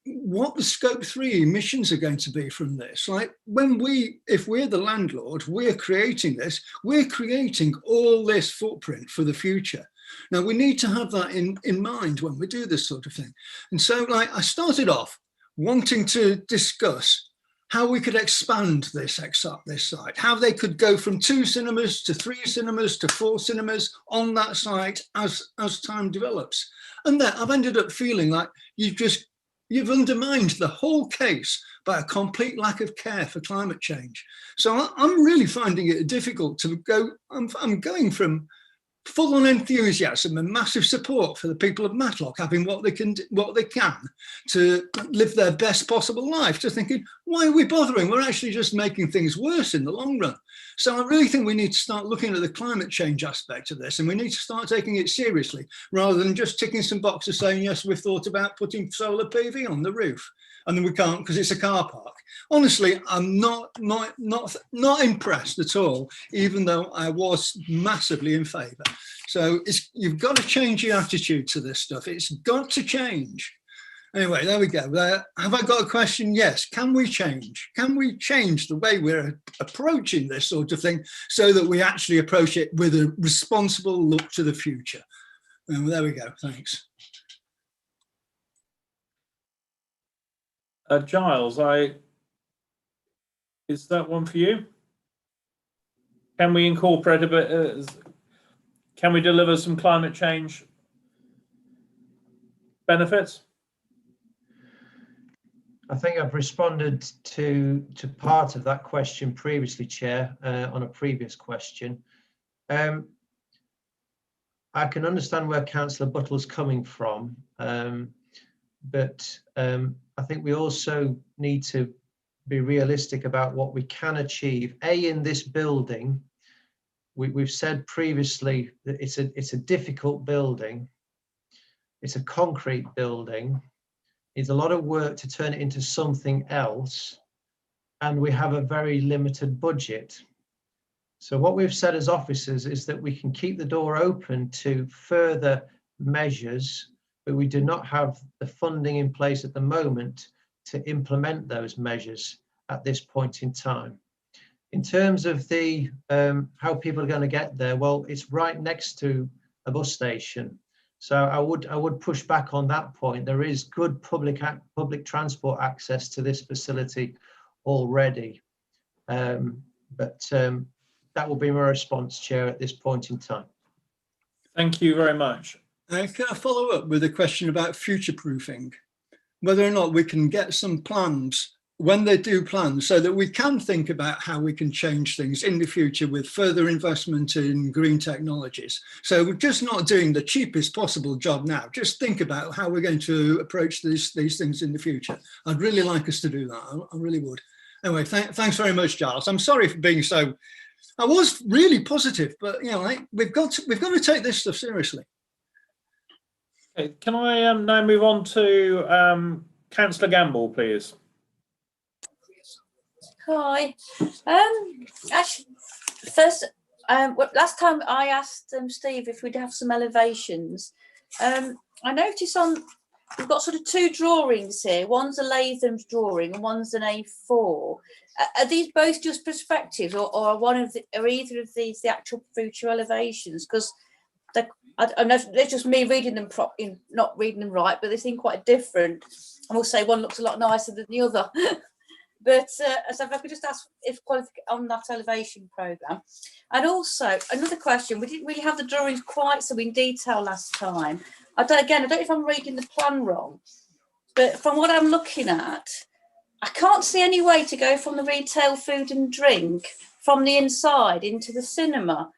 what the scope 3 emissions are going to be from this. Like if we're the landlord, we're creating this, we're creating all this footprint for the future. Now we need to have that in mind when we do this sort of thing. And so I started off wanting to discuss how we could expand this site, how they could go from 2 cinemas to 3 cinemas to 4 cinemas on that site as time develops. And that I've ended up feeling like you've undermined the whole case by a complete lack of care for climate change. So I'm really finding it difficult to go. I'm going from full on enthusiasm and massive support for the people of Matlock having what they can to live their best possible life, to thinking, why are we bothering? We're actually just making things worse in the long run. So I really think we need to start looking at the climate change aspect of this, and we need to start taking it seriously rather than just ticking some boxes saying, yes, we've thought about putting solar PV on the roof, and then we can't because it's a car park. Honestly, I'm not impressed at all, even though I was massively in favour. So you've got to change your attitude to this stuff. It's got to change. Anyway, there we go. Have I got a question? Yes. Can we change? Can we change the way we're approaching this sort of thing so that we actually approach it with a responsible look to the future? There we go. Thanks. Giles, is that one for you? Can we incorporate a bit? Can we deliver some climate change benefits? I think I've responded to part of that question previously, Chair, on a previous question. I can understand where Councillor Buttle's coming from, but I think we also need to be realistic about what we can achieve. In this building, we've said previously that it's a difficult building. It's a concrete building. It's a lot of work to turn it into something else, and we have a very limited budget. So what we've said as officers is that we can keep the door open to further measures, but we do not have the funding in place at the moment to implement those measures at this point in time. In terms of the how people are going to get there, well, it's right next to a bus station. So I would push back on that point. There is good public transport access to this facility already. But that will be my response, Chair, at this point in time. Thank you very much. Can I follow up with a question about future-proofing? Whether or not we can get some plans when they do plans so that we can think about how we can change things in the future with further investment in green technologies. So we're just not doing the cheapest possible job now. Just think about how we're going to approach these things in the future. I'd really like us to do that. I really would. Anyway, thanks very much, Giles. I'm sorry for being so. I was really positive, but we've got to take this stuff seriously. Okay, can I now move on to Councillor Gamble, please? Hi. Actually, first, last time I asked Steve if we'd have some elevations. I noticed we've got sort of two drawings here. One's a Latham's drawing and one's an A4. Are these both just perspectives, or are either of these the actual future elevations? Because I know it's just me reading them not reading them right, but they seem quite different. I will say one looks a lot nicer than the other. But so if I could just ask if on that elevation programme. And also another question, we didn't really have the drawings quite so in detail last time. I don't know if I'm reading the plan wrong, but from what I'm looking at, I can't see any way to go from the retail food and drink from the inside into the cinema.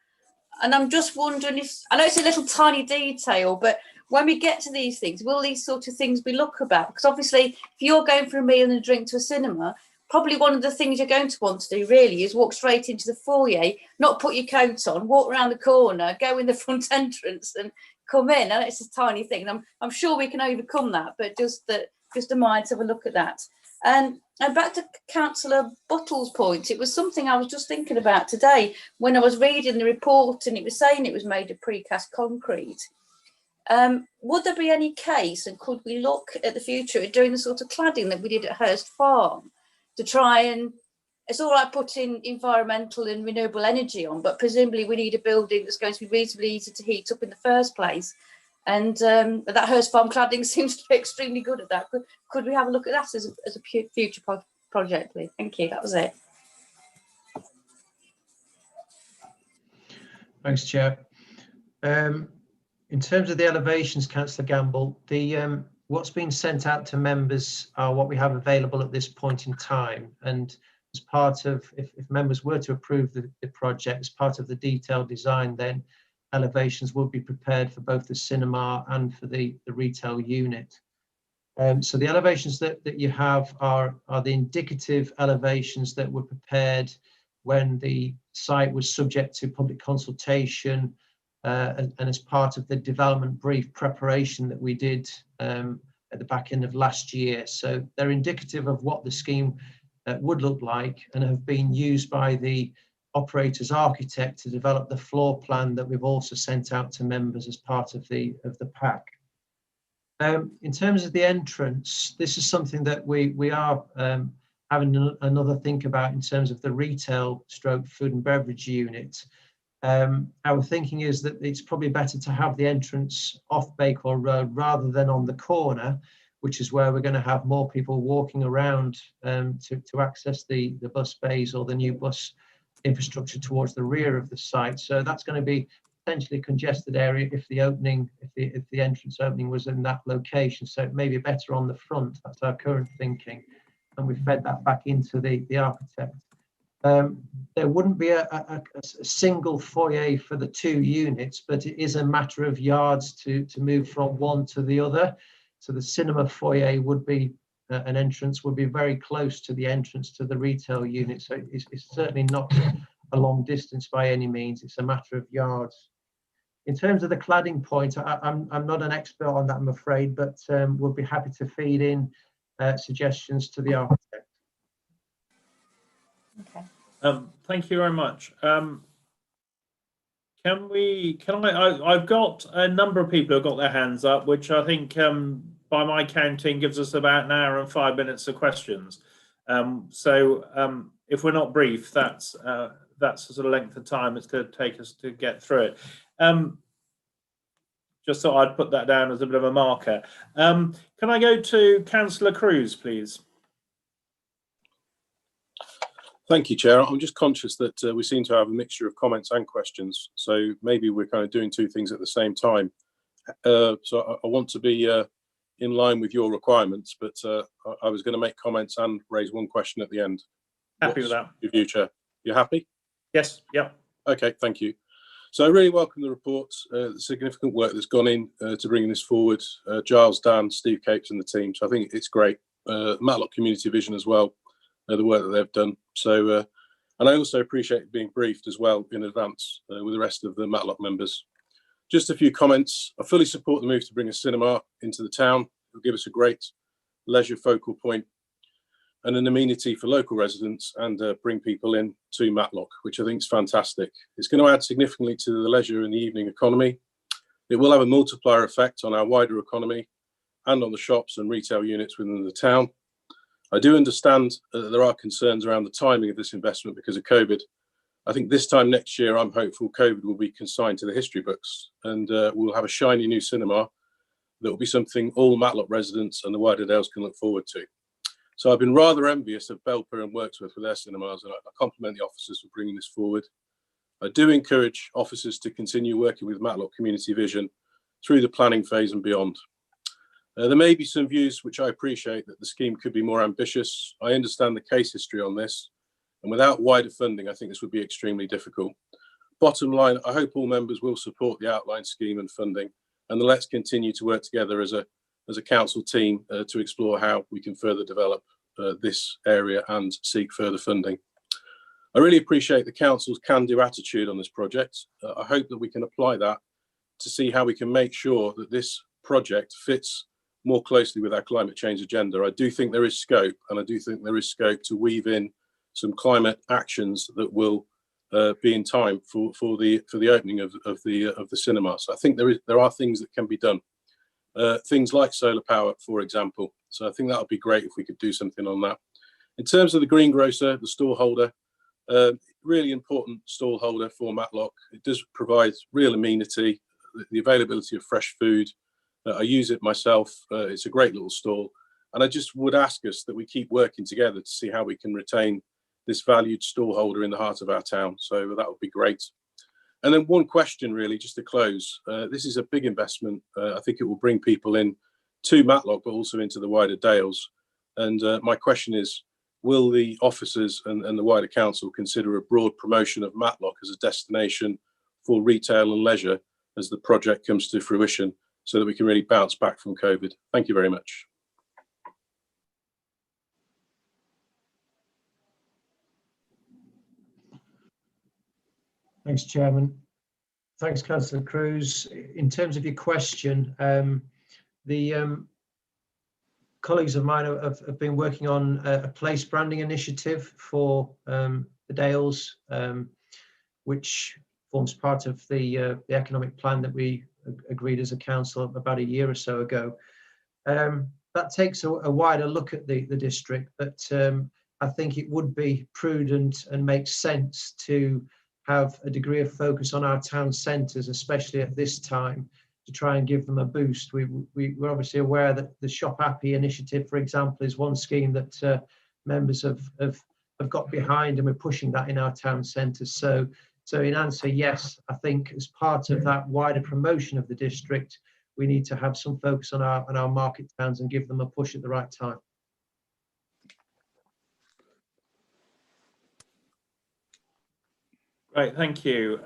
And I'm just wondering if, I know it's a little tiny detail, but when we get to these things, will these sort of things be looked about? Because obviously, if you're going for a meal and a drink to a cinema, probably one of the things you're going to want to do really is walk straight into the foyer, not put your coat on, walk around the corner, go in the front entrance and come in. And it's a tiny thing. And I'm sure we can overcome that, but just a mind to have a look at that. And back to Councillor Buttle's point, it was something I was just thinking about today when I was reading the report and it was saying it was made of precast concrete. Would there be any case, and could we look at the future at doing the sort of cladding that we did at Hurst Farm to try and, it's all right putting environmental and renewable energy on, but presumably we need a building that's going to be reasonably easy to heat up in the first place. And that Hurst Farm cladding seems to be extremely good at that. Could we have a look at that as a future project, please? Thank you. That was it. Thanks, Chair. In terms of the elevations, Councillor Gamble, what's been sent out to members are what we have available at this point in time. And as part of, if members were to approve the project, as part of the detailed design, then elevations will be prepared for both the cinema and for the retail unit. So the elevations that you have are the indicative elevations that were prepared when the site was subject to public consultation and as part of the development brief preparation that we did at the back end of last year. So they're indicative of what the scheme would look like and have been used by the operator's architect to develop the floor plan that we've also sent out to members as part of the pack. In terms of the entrance, this is something that we are having another think about in terms of the retail stroke food and beverage unit. Our thinking is that it's probably better to have the entrance off Bakewell Road rather than on the corner, which is where we're going to have more people walking around to access the bus bays or the new bus infrastructure towards the rear of the site. So that's going to be potentially a congested area if the entrance opening was in that location. So it may be better on the front. That's our current thinking, and we've fed that back into the architect. There wouldn't be a single foyer for the two units, but it is a matter of yards to move from one to the other. So the cinema foyer would be an entrance would be very close to the entrance to the retail unit. So it's certainly not a long distance by any means. It's a matter of yards. In terms of the cladding point, I'm not an expert on that, I'm afraid, but we'll be happy to feed in suggestions to the architect. Okay. Thank you very much. I've got a number of people who've got their hands up, which I think by my counting gives us about an hour and 5 minutes of questions. So if we're not brief, that's the sort of length of time it's going to take us to get through it. Just thought I'd put that down as a bit of a marker. Can I go to Councillor Cruz, please? Thank you, Chair. I'm just conscious that we seem to have a mixture of comments and questions, so maybe we're kind of doing two things at the same time. So I want to be in line with your requirements, but I was going to make comments and raise one question at the end. Happy with that. With you, Chair. You happy? Yes. Yeah. Okay. Thank you. So I really welcome the report, the significant work that's gone in to bringing this forward. Giles, Dan, Steve Capes and the team. So I think it's great. Matlock Community Vision as well. The work that they've done. So, and I also appreciate being briefed as well in advance with the rest of the Matlock members. Just a few comments. I fully support the move to bring a cinema into the town. It'll give us a great leisure focal point and an amenity for local residents, and bring people in to Matlock, which I think is fantastic. It's going to add significantly to the leisure and the evening economy. It will have a multiplier effect on our wider economy and on the shops and retail units within the town. I do understand that there are concerns around the timing of this investment because of COVID. I think this time next year, I'm hopeful COVID will be consigned to the history books, and we'll have a shiny new cinema that will be something all Matlock residents and the wider Dales can look forward to. So I've been rather envious of Belper and Worksworth with their cinemas, and I compliment the officers for bringing this forward. I do encourage officers to continue working with Matlock Community Vision through the planning phase and beyond. There may be some views which I appreciate, that the scheme could be more ambitious. I understand the case history on this, and without wider funding, I think this would be extremely difficult. Bottom line, I hope all members will support the outlined scheme and funding, and let's continue to work together as a council team to explore how we can further develop this area and seek further funding. I really appreciate the council's can-do attitude on this project. I hope that we can apply that to see how we can make sure that this project fits more closely with our climate change agenda. I do think there is scope, and I do think there is scope to weave in some climate actions that will be in time for the opening of the cinema. So I think there are things that can be done. Things like solar power, for example. So I think that would be great if we could do something on that. In terms of the greengrocer, the stall holder, really important stall holder for Matlock. It does provide real amenity, the availability of fresh food. I use it myself. It's a great little stall. And I just would ask us that we keep working together to see how we can retain this valued stall holder in the heart of our town. So that would be great. And then one question really, just to close. This is a big investment. I think it will bring people in to Matlock, but also into the wider Dales. And my question is, will the officers and the wider council consider a broad promotion of Matlock as a destination for retail and leisure as the project comes to fruition, so that we can really bounce back from COVID? Thank you very much. Thanks, Chairman. Thanks, Councillor Cruz. In terms of your question, the colleagues of mine have been working on a place branding initiative for the Dales, which forms part of the economic plan that we agreed as a council about a year or so ago. That takes a wider look at the district, but I think it would be prudent and makes sense to have a degree of focus on our town centres, especially at this time, to try and give them a boost. We're obviously aware that the Shop Happy initiative, for example, is one scheme that members have got behind, and we're pushing that in our town centres. So in answer, yes, I think as part of that wider promotion of the district, we need to have some focus on our market towns and give them a push at the right time. Right, thank you.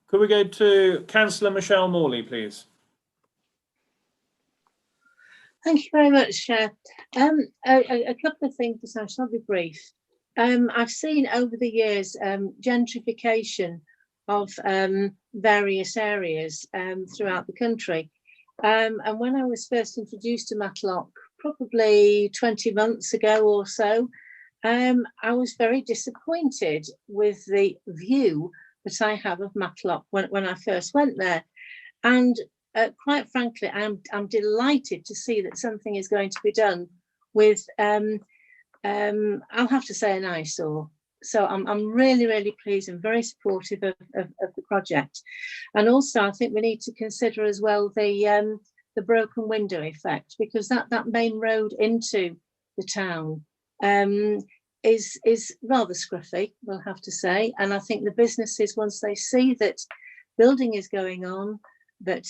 Could we go to Councillor Michelle Morley, please? Thank you very much, Chair. A couple of things, I shall be brief. I've seen over the years gentrification of various areas throughout the country. And when I was first introduced to Matlock, probably 20 months ago or so, I was very disappointed with the view that I have of Matlock when I first went there. And quite frankly, I'm delighted to see that something is going to be done with, I'll have to say, an eyesore. So I'm really, really pleased and very supportive of the project. And also, I think we need to consider as well the broken window effect, because that main road into the town is rather scruffy, we'll have to say. And I think the businesses, once they see that building is going on, that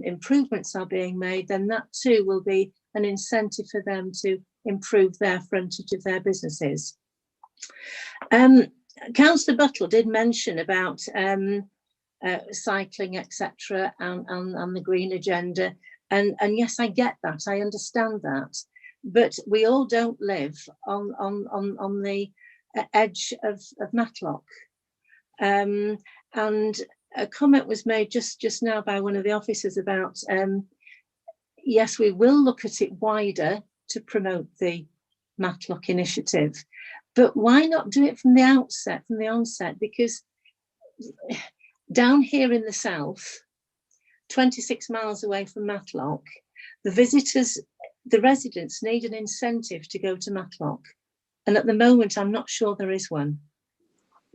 improvements are being made, then that too will be an incentive for them to improve their frontage of their businesses. Councillor Buttle did mention about cycling, etc., and the green agenda. And yes, I get that, I understand that. But we all don't live on the edge of Matlock. And a comment was made just now by one of the officers about, yes, we will look at it wider to promote the Matlock initiative, but why not do it from the outset, from the onset? Because down here in the south, 26 miles away from Matlock, the visitors, the residents need an incentive to go to Matlock. And at the moment, I'm not sure there is one.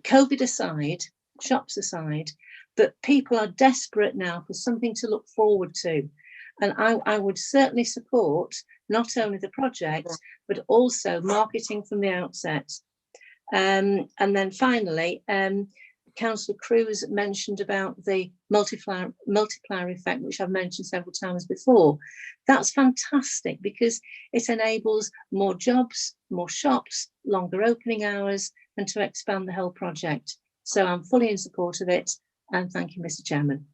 COVID aside, shops aside, but people are desperate now for something to look forward to. And I would certainly support not only the project, but also marketing from the outset. And then finally, Councillor Cruz mentioned about the multiplier effect, which I've mentioned several times before. That's fantastic because it enables more jobs, more shops, longer opening hours, and to expand the whole project. So I'm fully in support of it, and thank you, Mr. Chairman.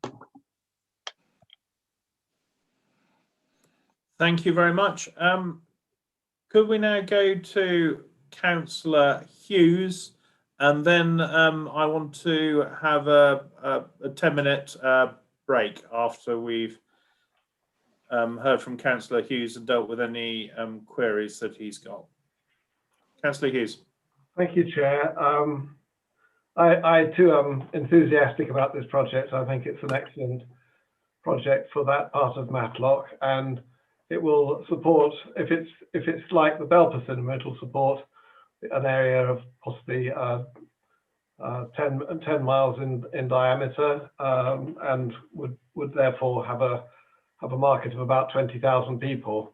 Thank you very much. Could we now go to Councillor Hughes, and then I want to have a 10-minute break after we've heard from Councillor Hughes and dealt with any queries that he's got. Councillor Hughes. Thank you, Chair. I too am enthusiastic about this project. I think it's an excellent project for that part of Matlock, and it will support, if it's like the Belper Cinema, it will support an area of possibly 10 miles in diameter, and would therefore have a market of about 20,000 people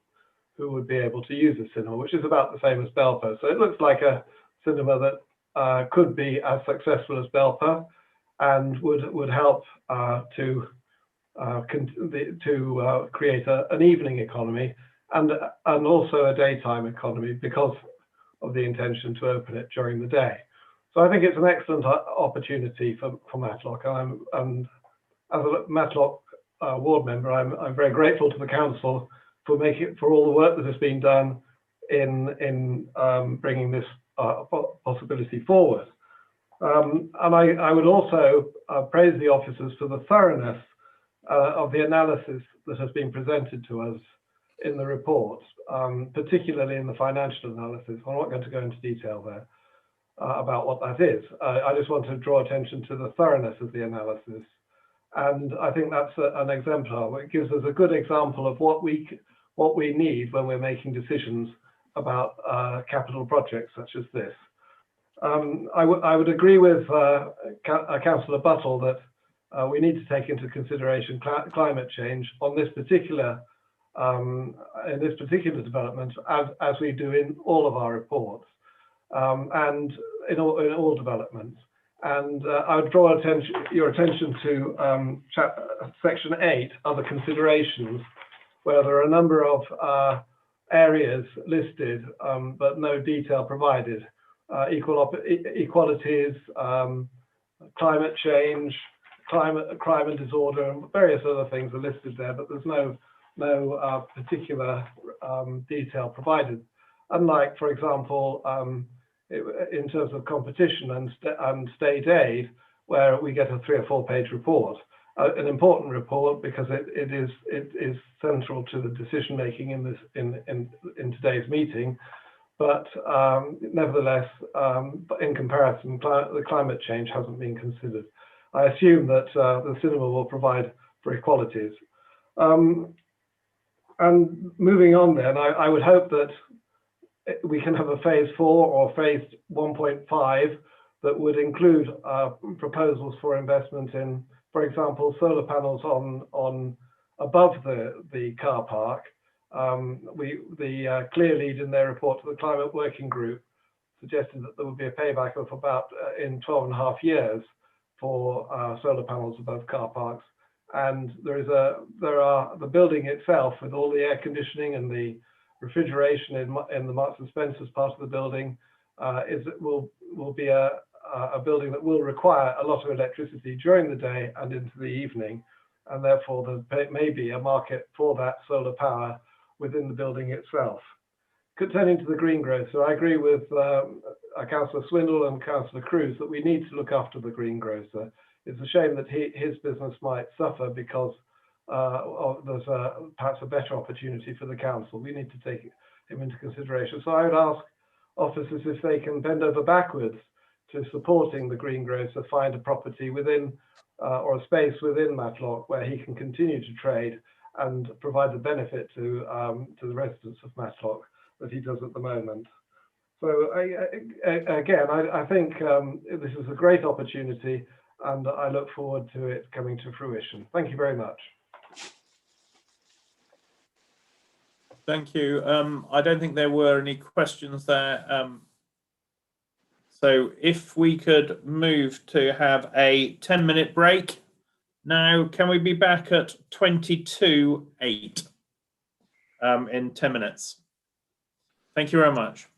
who would be able to use the cinema, which is about the same as Belper. So it looks like a cinema that could be as successful as Belper, and would help to create an evening economy and also a daytime economy because of the intention to open it during the day. So I think it's an excellent opportunity for Matlock. And as a Matlock ward member, I'm very grateful to the council for all the work that has been done in bringing this possibility forward. And I would also praise the officers for the thoroughness of the analysis that has been presented to us in the report, particularly in the financial analysis. I'm not going to go into detail there about what that is. I just want to draw attention to the thoroughness of the analysis. And I think that's an exemplar. It gives us a good example of what we need when we're making decisions about capital projects such as this. I would agree with Councillor Buttle that we need to take into consideration climate change on this particular in this particular development, as we do in all of our reports and in all developments. And I would draw your attention to section 8, other considerations, where there are a number of areas listed, but no detail provided. Equalities, climate change, crime and disorder, and various other things are listed there, but there's no particular detail provided. Unlike, for example, in terms of competition and state aid, where we get a 3 or 4 page report, an important report because it is central to the decision making in today's meeting. But nevertheless, in comparison, the climate change hasn't been considered. I assume that the cinema will provide for equalities. And moving on then, I would hope that we can have a phase 4 or phase 1.5 that would include proposals for investment in, for example, solar panels on above the car park. The Clear Lead in their report to the Climate Working Group suggested that there would be a payback of about in 12.5 years for solar panels above car parks. And the building itself, with all the air conditioning and the refrigeration in the Marks and Spencer's part of the building, will be a building that will require a lot of electricity during the day and into the evening, and therefore there may be a market for that solar power within the building itself. Turning to the greengrowth, so I agree with Councillor Swindle and Councillor Cruz that we need to look after the greengrowth. it's a shame that his business might suffer because there's perhaps a better opportunity for the council. We need to take him into consideration. So I would ask officers if they can bend over backwards to supporting the greengrocer, find a property within or a space within Matlock where he can continue to trade and provide the benefit to the residents of Matlock that he does at the moment. So again, I think this is a great opportunity, and I look forward to it coming to fruition. Thank you very much. Thank you. I don't think there were any questions there. So if we could move to have a 10-minute break. Now, can we be back at 22:08 in 10 minutes? Thank you very much.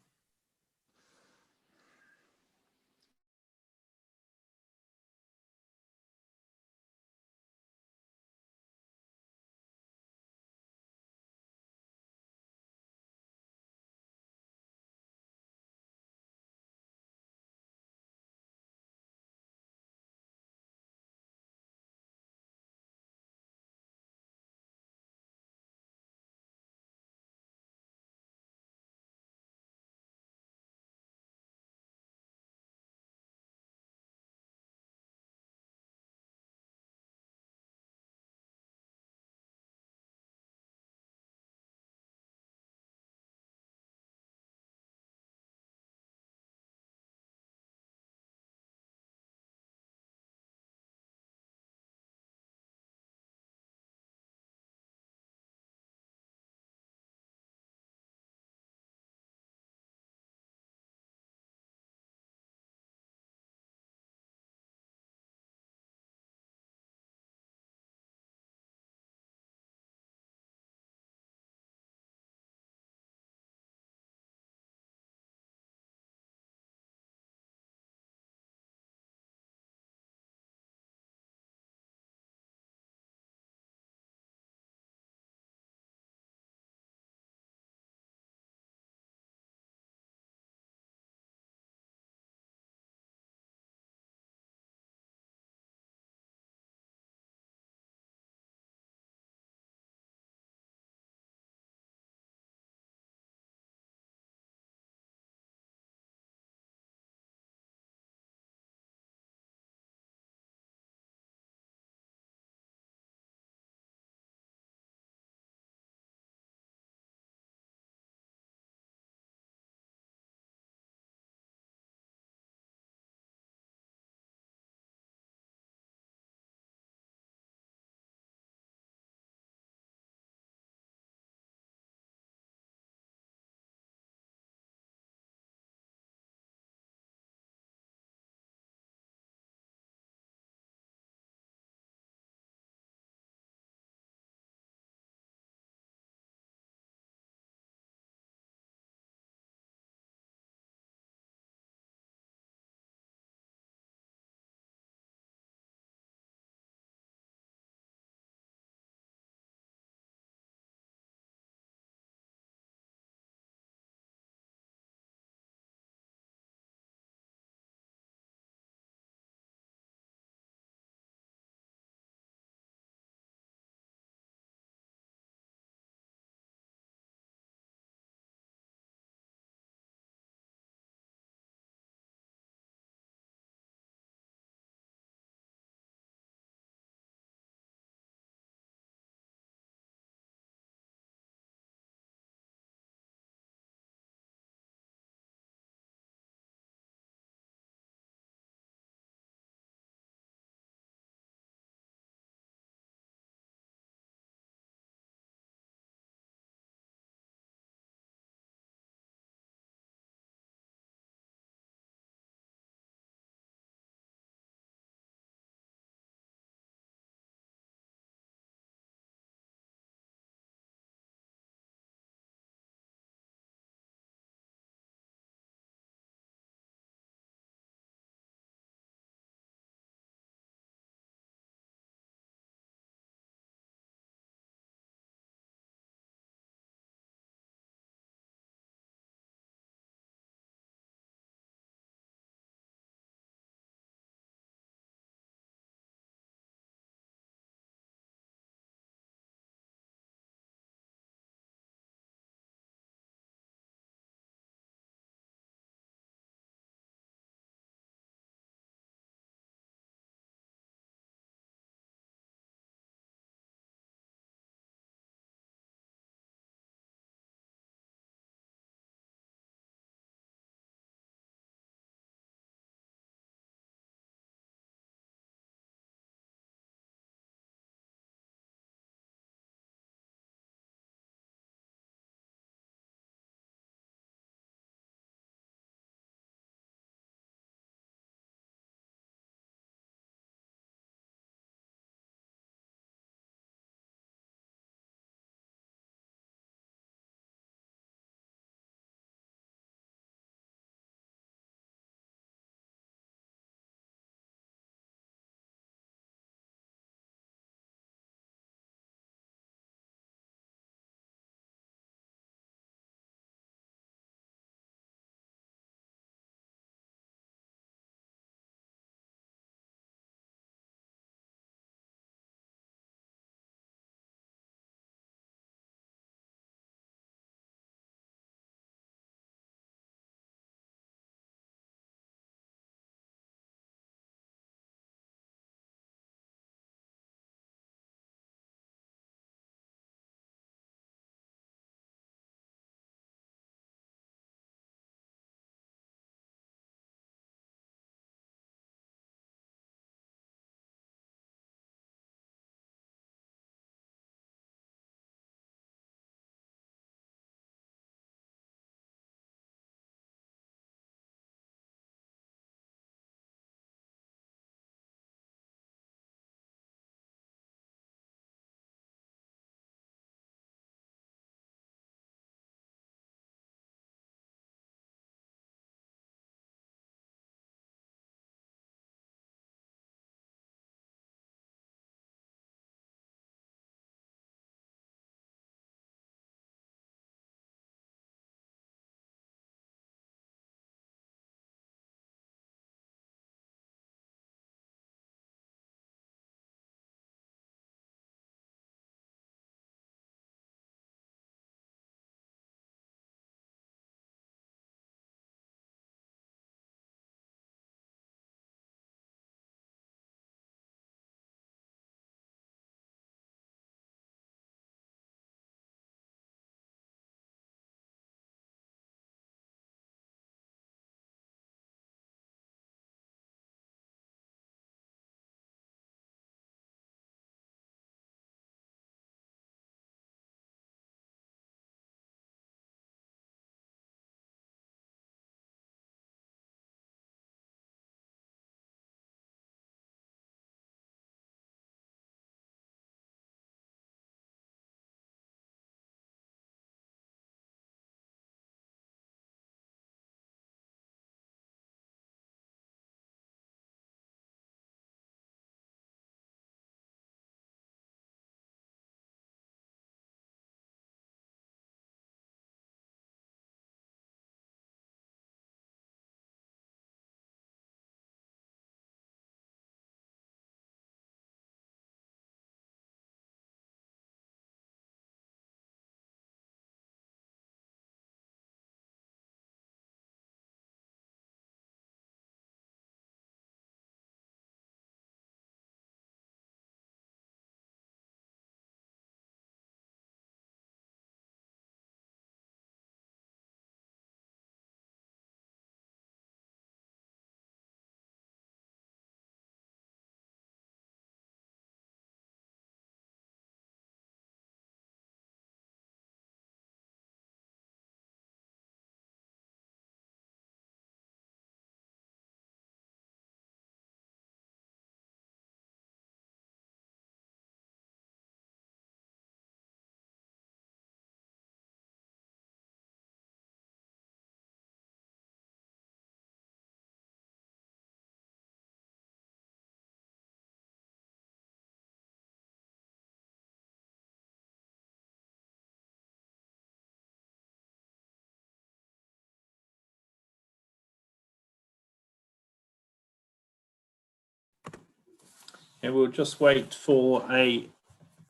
And we'll just wait for a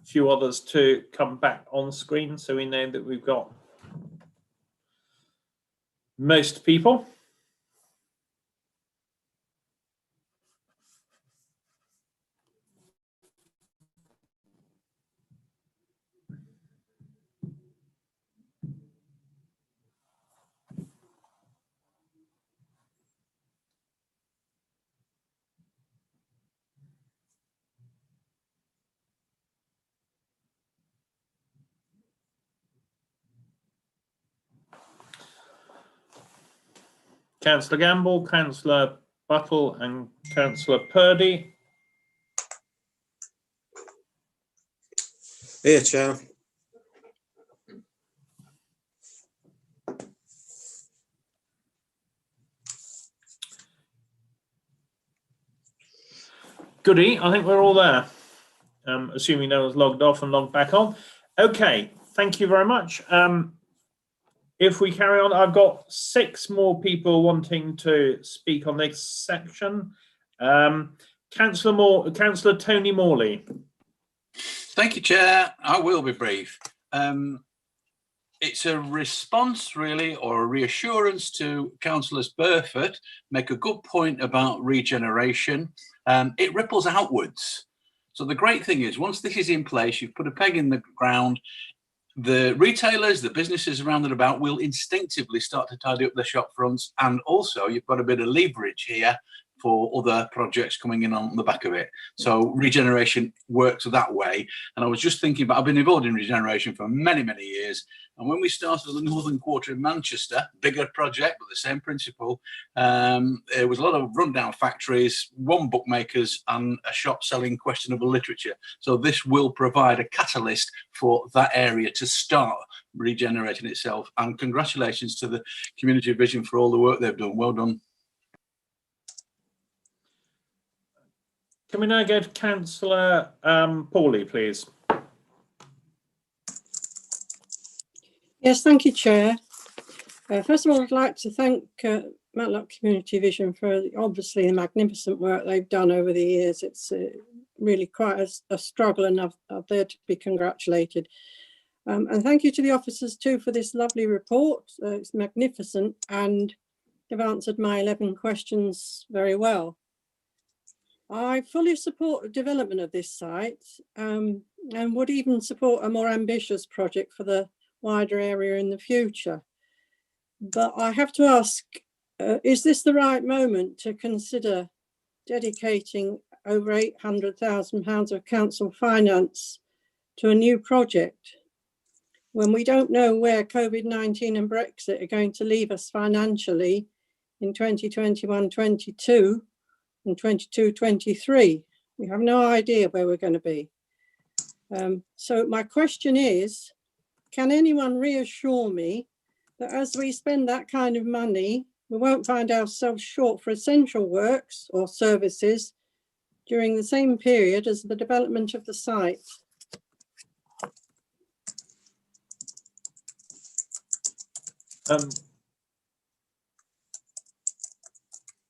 few others to come back on screen so we know that we've got most people. Councillor Gamble, Councillor Buttle and Councillor Purdy. Here, Chair. Goody, I think we're all there. Assuming no one's logged off and logged back on. Okay, thank you very much. If we carry on, I've got 6 more people wanting to speak on this section. Councillor Tony Morley. Thank you, Chair. I will be brief. It's a response, really, or a reassurance to Councillors Burford. Make a good point about regeneration. It ripples outwards. So the great thing is, once this is in place, you've put a peg in the ground, the retailers, the businesses around and about will instinctively start to tidy up their shop fronts. And also you've got a bit of leverage here for other projects coming in on the back of it. So regeneration works that way. And I was just thinking about, I've been involved in regeneration for many, many years. And when we started the Northern Quarter in Manchester, bigger project, but the same principle, there was a lot of rundown factories, 1 bookmakers and a shop selling questionable literature. So this will provide a catalyst for that area to start regenerating itself. And congratulations to the Community Vision for all the work they've done. Well done. Can we now go to Councillor Pawley, please? Yes, thank you, Chair. First of all, I'd like to thank Matlock Community Vision for obviously the magnificent work they've done over the years. It's really quite a struggle, and they're to be congratulated. And thank you to the officers too for this lovely report. It's magnificent, and they've answered my 11 questions very well. I fully support the development of this site and would even support a more ambitious project for the wider area in the future. But I have to ask, is this the right moment to consider dedicating over £800,000 of council finance to a new project when we don't know where COVID-19 and Brexit are going to leave us financially in 2021-22 and 22-23? We have no idea where we're going to be. So my question is, can anyone reassure me that as we spend that kind of money, we won't find ourselves short for essential works or services during the same period as the development of the site?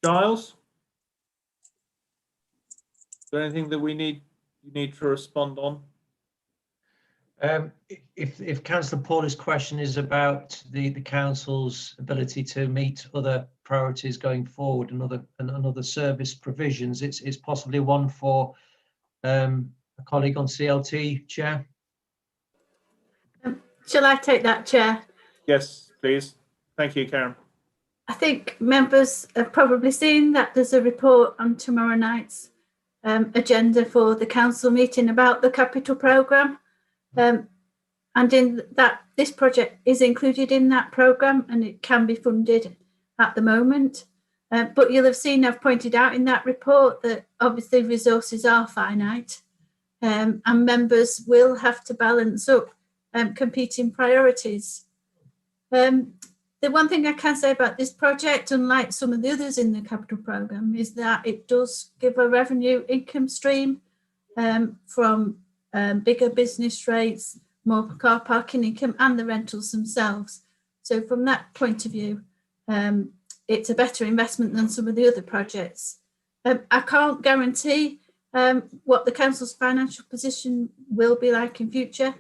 Giles? Is there anything that you need to respond on? If Councillor Pawley's question is about the council's ability to meet other priorities going forward and other service provisions, it's possibly one for a colleague on CLT, Chair. Shall I take that, Chair? Yes, please. Thank you, Karen. I think members have probably seen that there's a report on tomorrow night's agenda for the council meeting about the capital programme. And in that, this project is included in that programme and it can be funded at the moment. But you'll have seen I've pointed out in that report that obviously resources are finite and members will have to balance up competing priorities. The one thing I can say about this project, unlike some of the others in the capital programme, is that it does give a revenue income stream from bigger business rates, more car parking income and the rentals themselves. So from that point of view, it's a better investment than some of the other projects. I can't guarantee what the council's financial position will be like in future.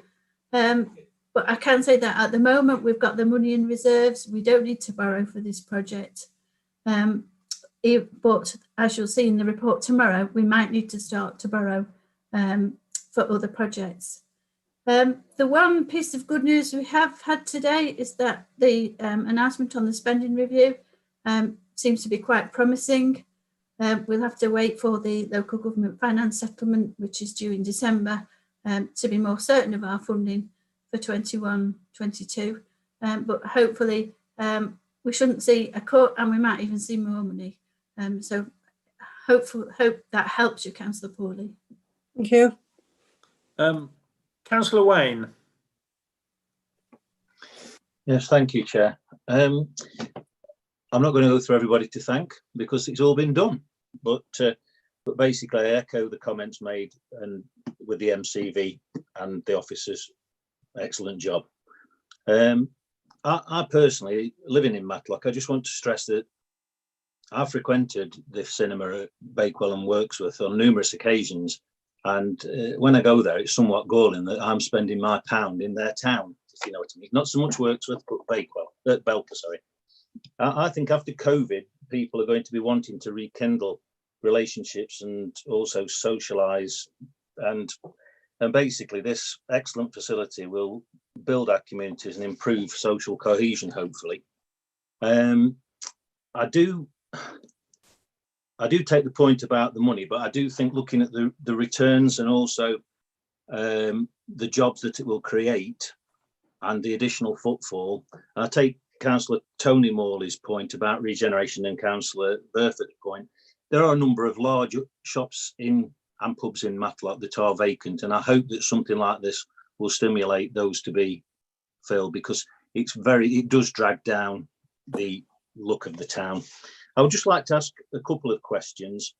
But I can say that at the moment we've got the money in reserves. We don't need to borrow for this project. But as you'll see in the report tomorrow, we might need to start to borrow for other projects. The one piece of good news we have had today is that the announcement on the spending review seems to be quite promising. We'll have to wait for the local government finance settlement, which is due in December, to be more certain of our funding for 21-22. But hopefully we shouldn't see a cut, and we might even see more money. So hope that helps you, Councillor Pawley. Thank you. Councillor Wayne. Yes, thank you, Chair. I'm not going to go through everybody to thank because it's all been done, but basically I echo the comments made and with the MCV and the officers. Excellent job. I personally, living in Matlock, I just want to stress that I've frequented the cinema at Bakewell and Wirksworth on numerous occasions, and when I go there, it's somewhat galling that I'm spending my pound in their town, if you know what I mean. Not so much Wirksworth, but Belper, sorry. I think after COVID, people are going to be wanting to rekindle relationships and also socialise, and basically this excellent facility will build our communities and improve social cohesion, hopefully. I do take the point about the money, but I do think looking at the returns and also the jobs that it will create and the additional footfall, and I take Councillor Tony Morley's point about regeneration and Councillor Burford's point. There are a number of large shops and pubs in Matlock that are vacant, and I hope that something like this will stimulate those to be filled, because it does drag down the look of the town. I would just like to ask a couple of questions.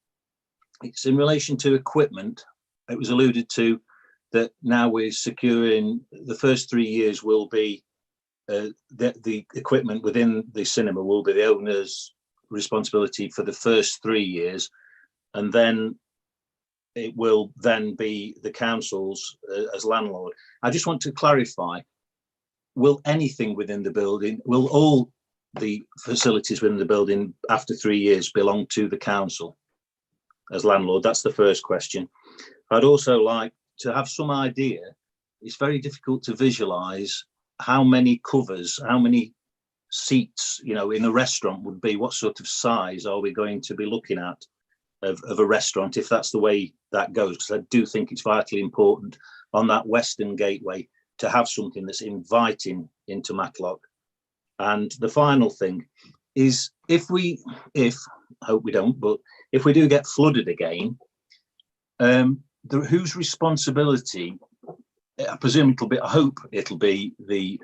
It's in relation to equipment. It was alluded to that now we're securing the first 3 years will be the equipment within the cinema will be the owner's responsibility for the first 3 years, and then it will then be the council's as landlord. I just want to clarify, will anything within the building, will all the facilities within the building after 3 years belong to the council as landlord? That's the first question. I'd also like to have some idea. It's very difficult to visualize how many covers, how many seats, in a restaurant would be. What sort of size are we going to be looking at of a restaurant, if that's the way that goes? Because I do think it's vitally important on that western gateway to have something that's inviting into Matlock. And the final thing is, I hope we don't, but if we do get flooded again, whose responsibility? I presume I hope it'll be the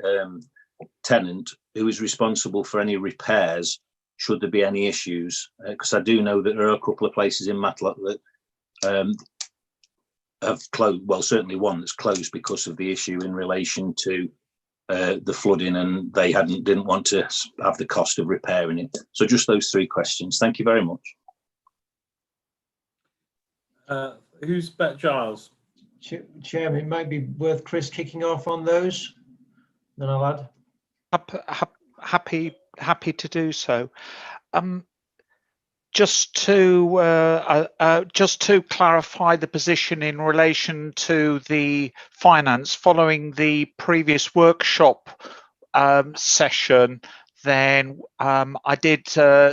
tenant who is responsible for any repairs should there be any issues, because I do know that there are a couple of places in Matlock that have closed. Well, certainly one that's closed because of the issue in relation to the flooding, and they didn't want to have the cost of repairing it. So just those three questions. Thank you very much. Who's Bet Giles? Chairman, it might be worth Chris kicking off on those. Then I'll add. Happy to do so. Just to clarify the position in relation to the finance, following the previous workshop session, then I did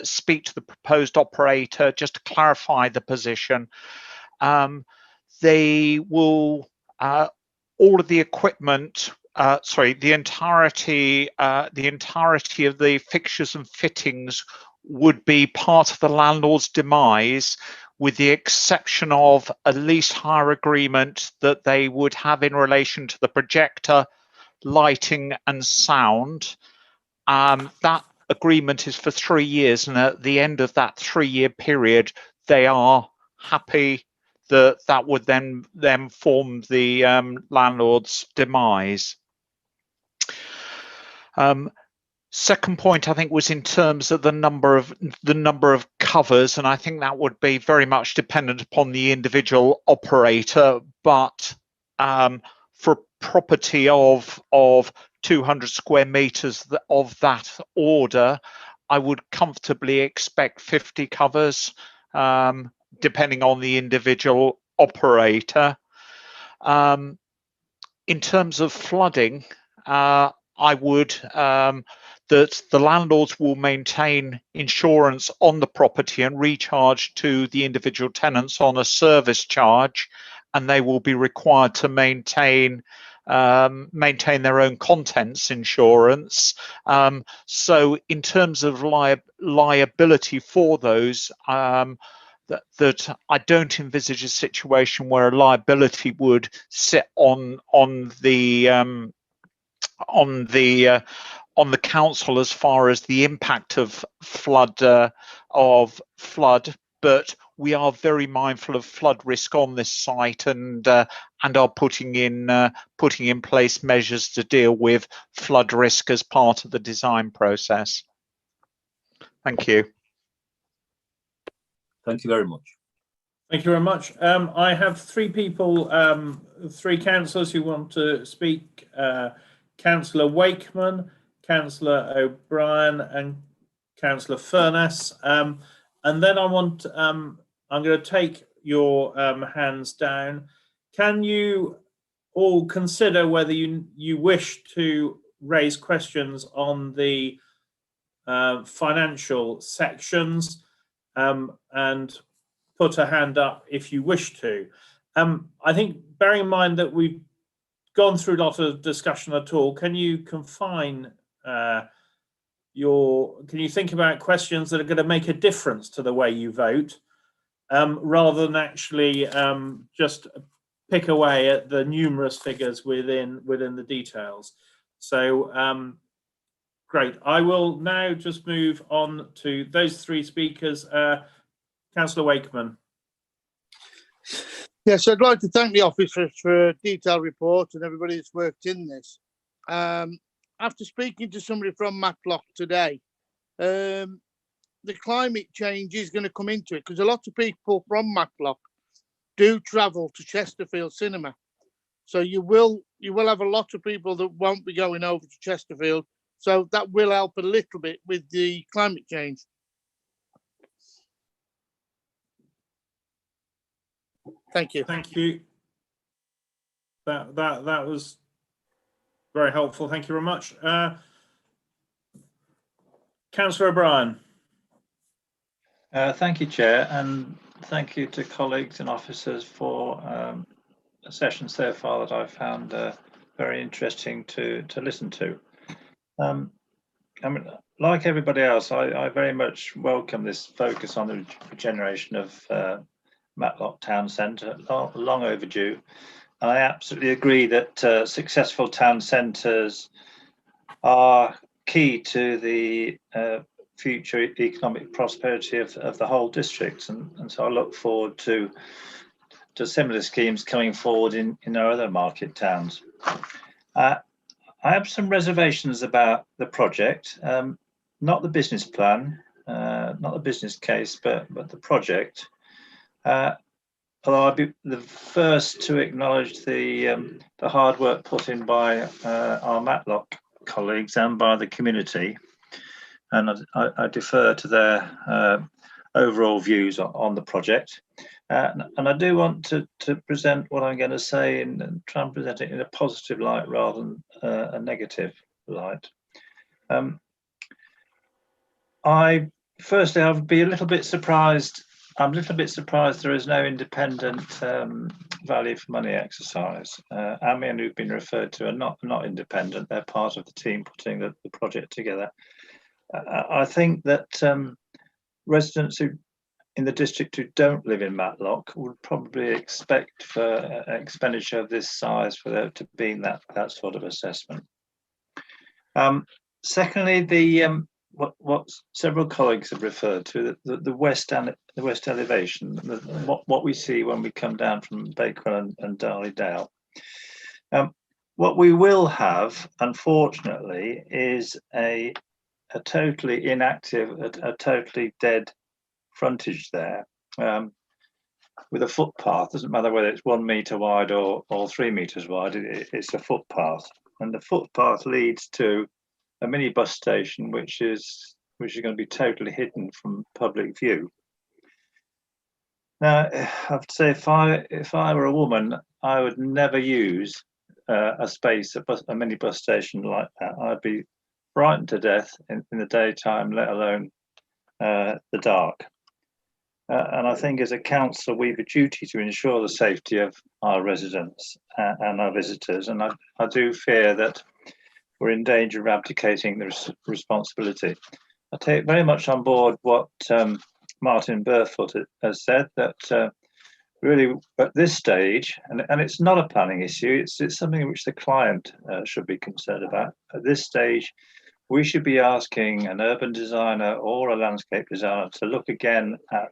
speak to the proposed operator just to clarify the position. They will all of the equipment, the entirety of the fixtures and fittings would be part of the landlord's demise, with the exception of a lease hire agreement that they would have in relation to the projector, lighting and sound. That agreement is for 3 years, and at the end of that 3-year period, they are happy that would then form the landlord's demise. Second point, I think, was in terms of the number of covers, and I think that would be very much dependent upon the individual operator. But for a property of 200 square meters of that order, I would comfortably expect 50 covers, depending on the individual operator. In terms of flooding, I would that the landlords will maintain insurance on the property and recharge to the individual tenants on a service charge, and they will be required to maintain their own contents insurance. So in terms of liability for those, that I don't envisage a situation where a liability would sit on the council as far as the impact of flood, but we are very mindful of flood risk on this site, and are putting in place measures to deal with flood risk as part of the design process. Thank you. Thank you very much. Thank you very much. I have three people, three councillors who want to speak. Councillor Wakeman, Councillor O'Brien, and Councillor Furness. And then I'm going to take your hands down. Can you all consider whether you wish to raise questions on the financial sections, and put a hand up if you wish to. I think, bearing in mind that we've gone through a lot of discussion at all, can you confine can you think about questions that are going to make a difference to the way you vote, rather than actually just pick away at the numerous figures within the details. So great. I will now just move on to those three speakers. Councillor Wakeman. Yes, I'd like to thank the office for a detailed report and everybody that's worked in this. After speaking to somebody from Matlock today, the climate change is going to come into it, because a lot of people from Matlock do travel to Chesterfield Cinema. So you will have a lot of people that won't be going over to Chesterfield. So that will help a little bit with the climate change. Thank you. Thank you. That was very helpful. Thank you very much. Councillor O'Brien. Thank you, Chair, and thank you to colleagues and officers for a session so far that I've found very interesting to listen to. I mean, like everybody else, I very much welcome this focus on the regeneration of Matlock Town Centre, long overdue. I absolutely agree that successful town centres are key to the future economic prosperity of the whole district, and so I look forward to similar schemes coming forward in our other market towns. I have some reservations about the project, not the business plan, not the business case, but the project. Although I'd be the first to acknowledge the hard work put in by our Matlock colleagues and by the community, and I defer to their overall views on the project. And I do want to present what I'm going to say and try and present it in a positive light rather than a negative light. Firstly, I'd be a little bit surprised. I'm a little bit surprised there is no independent value for money exercise. AMIAN, who've been referred to, are not independent. They're part of the team putting the project together. I think that residents in the district who don't live in Matlock would probably expect for expenditure of this size for there to be that sort of assessment. Secondly, what several colleagues have referred to, the west elevation, what we see when we come down from Bakewell and Darley Dale. What we will have, unfortunately, is a a totally inactive, a totally dead frontage there, with a footpath. Doesn't matter whether it's 1 metre wide or 3 metres wide, it's a footpath. And the footpath leads to a mini bus station, which is going to be totally hidden from public view. Now, I have to say, if I were a woman, I would never use a mini bus station like that. I'd be frightened to death in the daytime, let alone the dark. And I think as a council, we have a duty to ensure the safety of our residents and our visitors. And I do fear that we're in danger of abdicating the responsibility. I take very much on board what Martin Burfoot has said, that really at this stage, and it's not a planning issue, it's something which the client should be concerned about. At this stage, we should be asking an urban designer or a landscape designer to look again at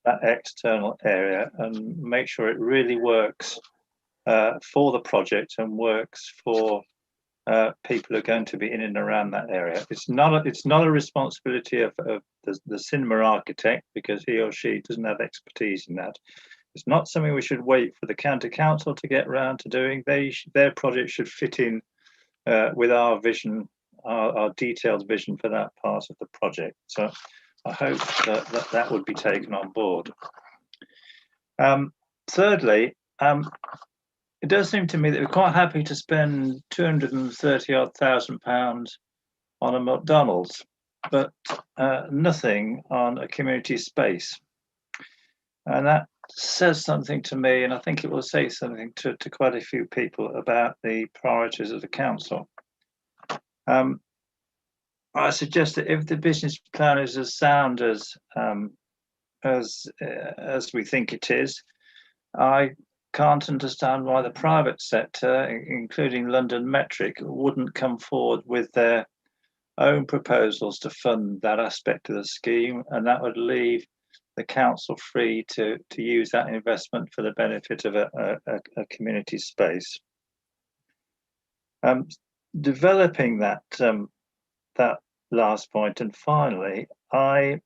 that external area and make sure it really works for the project and works for people who are going to be in and around that area. It's not a responsibility of the cinema architect, because he or she doesn't have expertise in that. It's not something we should wait for the county council to get round to doing. Their project should fit in with our vision, our detailed vision for that part of the project. So I hope that would be taken on board. Thirdly, it does seem to me that we're quite happy to spend £230,000 on a McDonald's, but nothing on a community space. And that says something to me, and I think it will say something to quite a few people about the priorities of the council. I suggest that if the business plan is as sound as we think it is, I can't understand why the private sector, including London Metric, wouldn't come forward with their own proposals to fund that aspect of the scheme, and that would leave the council free to use that investment for the benefit of a community space. Developing that last point, and finally, I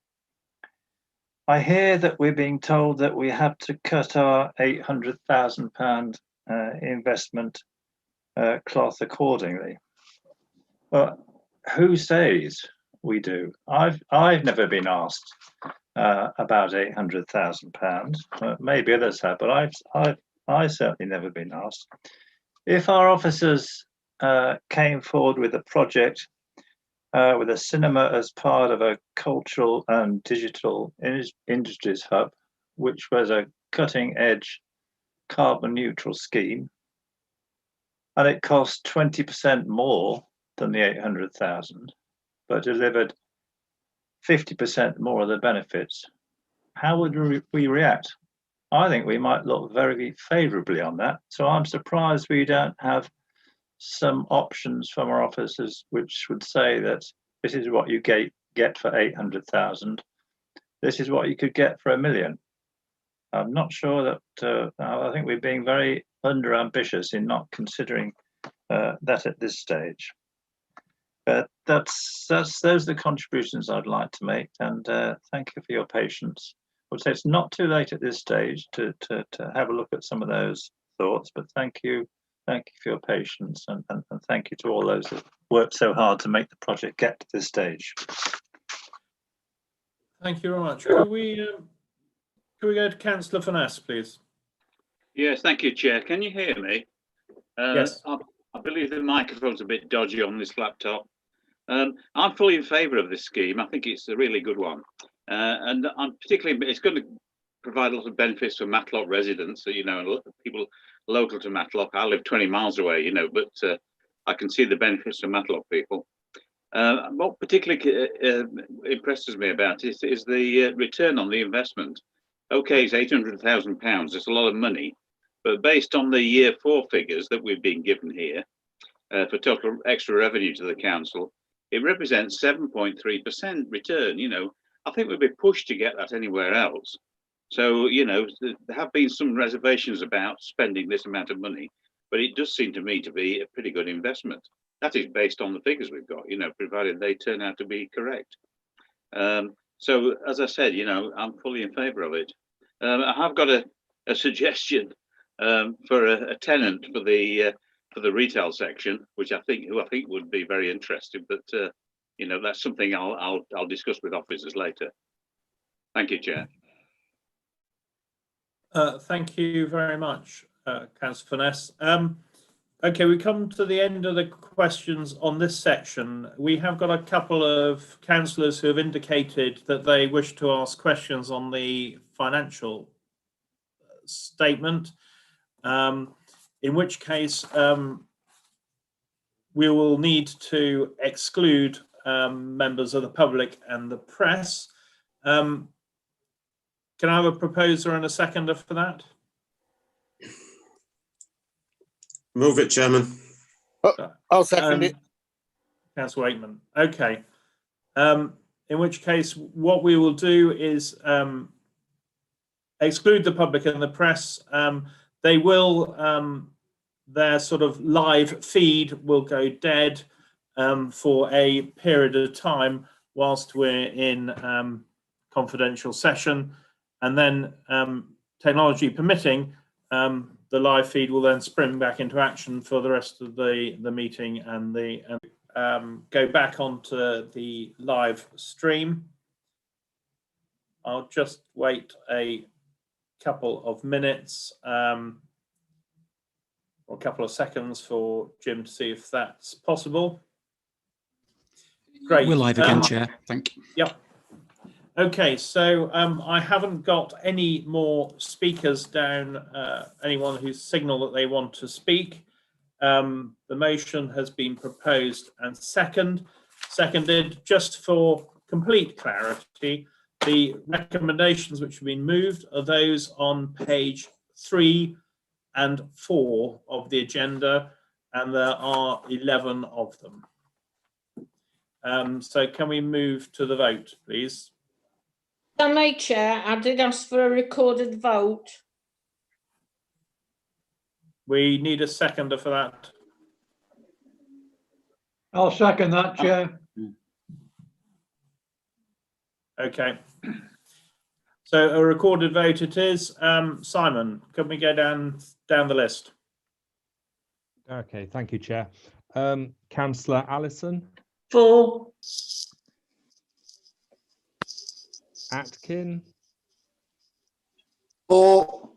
hear that we're being told that we have to cut our £800,000 investment cloth accordingly. Well, who says we do? I've never been asked about £800,000. Maybe others have, but I've certainly never been asked. If our officers came forward with a project with a cinema as part of a cultural and digital industries hub, which was a cutting-edge carbon neutral scheme, and it cost 20% more than the 800,000, but delivered 50% more of the benefits, how would we react? I think we might look very favourably on that. So I'm surprised we don't have some options from our officers which would say that this is what you get for 800,000. This is what you could get for £1 million. I'm not sure that, I think we're being very under ambitious in not considering that at this stage. But those are the contributions I'd like to make, and thank you for your patience. I would say it's not too late at this stage to have a look at some of those thoughts, but thank you for your patience, and thank you to all those that worked so hard to make the project get to this stage. Thank you very much. Can we go to Councillor Finesse, please? Yes, thank you, Chair. Can you hear me? Yes. I believe the microphone's a bit dodgy on this laptop. I'm fully in favour of this scheme. I think it's a really good one. And I'm particularly, it's going to provide a lot of benefits for Matlock residents, you know, and a lot of people local to Matlock. I live 20 miles away, you know, but I can see the benefits to Matlock people. What particularly impresses me about it is the return on the investment. Okay, it's £800,000. It's a lot of money, but based on the year 4 figures that we've been given here for total extra revenue to the council, it represents 7.3% return. You know, I think we'd be pushed to get that anywhere else. So, you know, there have been some reservations about spending this amount of money, but it does seem to me to be a pretty good investment. that is based on the figures we've got, provided they turn out to be correct. So as I said, I'm fully in favour of it. I have got a suggestion for a tenant for the retail section, which I think would be very interesting. But that's something I'll discuss with officers later. Thank you, Chair. Thank you very much, Councillor Furness. Okay, we come to the end of the questions on this section. We have got a couple of councillors who have indicated that they wish to ask questions on the financial statement, in which case we will need to exclude members of the public and the press. Can I have a proposer and a seconder for that? Move it, Chairman. I'll second it. Councillor Wakeman. Okay. In which case, what we will do is exclude the public and the press. They will, their sort of live feed will go dead for a period of time whilst we're in confidential session, and then technology permitting, the live feed will then spring back into action for the rest of the meeting and go back onto the live stream. I'll just wait a couple of minutes or a couple of seconds for Jim to see if that's possible. Great. We're live again, Chair. Thank you. Yep. Okay, so I haven't got any more speakers down, anyone who's signaled that they want to speak. The motion has been proposed and seconded. Just for complete clarity, the recommendations which have been moved are those on page 3 and 4 of the agenda, and there are 11 of them. So can we move to the vote, please? If I may, Chair, I did ask for a recorded vote. We need a seconder for that. I'll second that, Chair. Okay. So a recorded vote it is. Simon, can we go down the list? Okay, thank you, Chair. Councillor Allison. For. Atkin. For.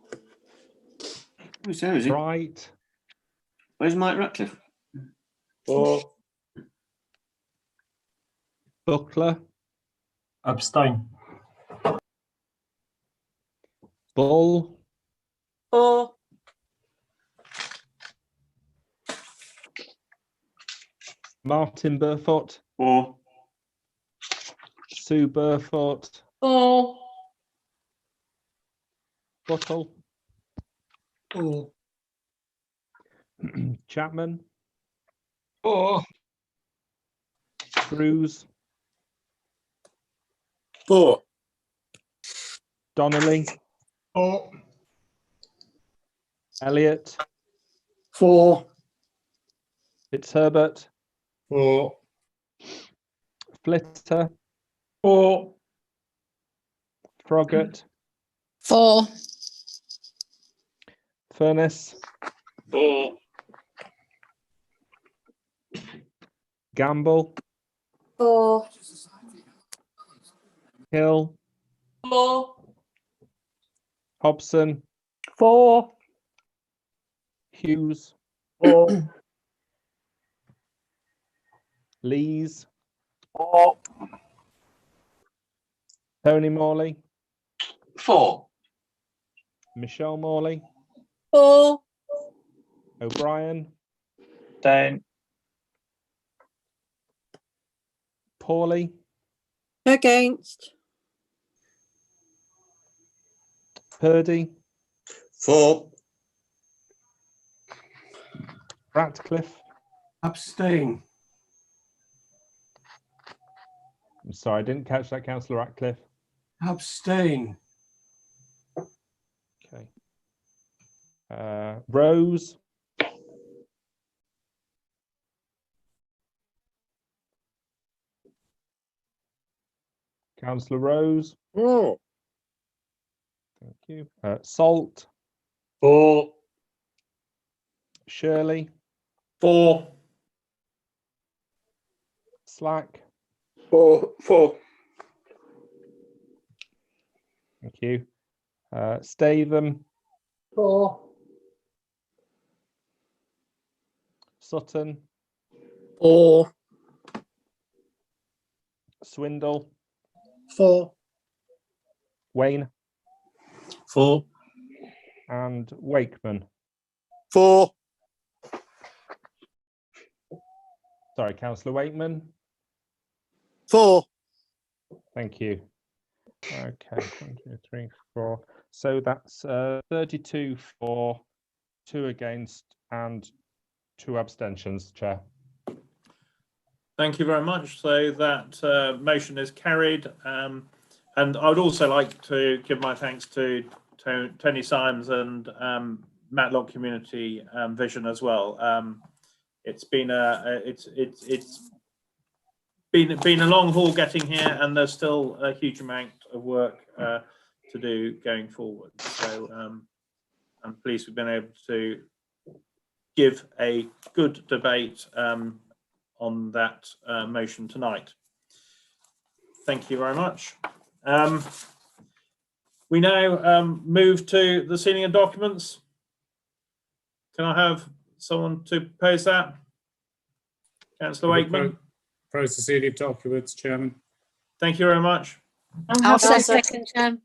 Who's there, is he? Wright. Where's Mike Ratcliffe? For. Buckler. Abstain. Bull. For. Martin Burfoot. For. Sue Burfoot. For. Buttle. For. Chapman. For. Cruz. For. Donnelly. For. Elliott. For. Fitzherbert. For. Flitter. For. Froggatt. For. Furness. For. Gamble. For. Hill. For. Hobson. For. Hughes. For. Lees. For. Tony Morley. For. Michelle Morley. For. O'Brien. Abstain. Pawley. Against. Purdy. For. Ratcliffe. Abstain. I'm sorry, I didn't catch that, Councillor Ratcliffe. Abstain. Okay. Rose. Councillor Rose. For. Thank you. Salt. For. Shirley. For. Slack. For. Thank you. Statham. For. Sutton. For. Swindle. For. Wayne. For. And Wakeman. For. Sorry, Councillor Wakeman. For. Thank you. Okay, 1, 2, 3, 4. So that's 32 for, 2 against, and 2 abstentions, Chair. Thank you very much. So that motion is carried. And I would also like to give my thanks to Tony Symes and Matlock Community Vision as well. It's been been a long haul getting here, and there's still a huge amount of work to do going forward. So I'm pleased we've been able to give a good debate on that motion tonight. Thank you very much. We now move to the sealing of documents. Can I have someone to propose that? Councillor Wakeman. Propose the sealing of documents, Chairman. Thank you very much. I'll second, Chair.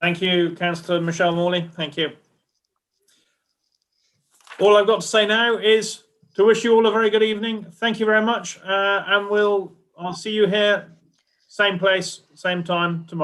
Thank you, Councillor Michelle Morley. Thank you. All I've got to say now is to wish you all a very good evening. Thank you very much, and I'll see you here, same place, same time tomorrow.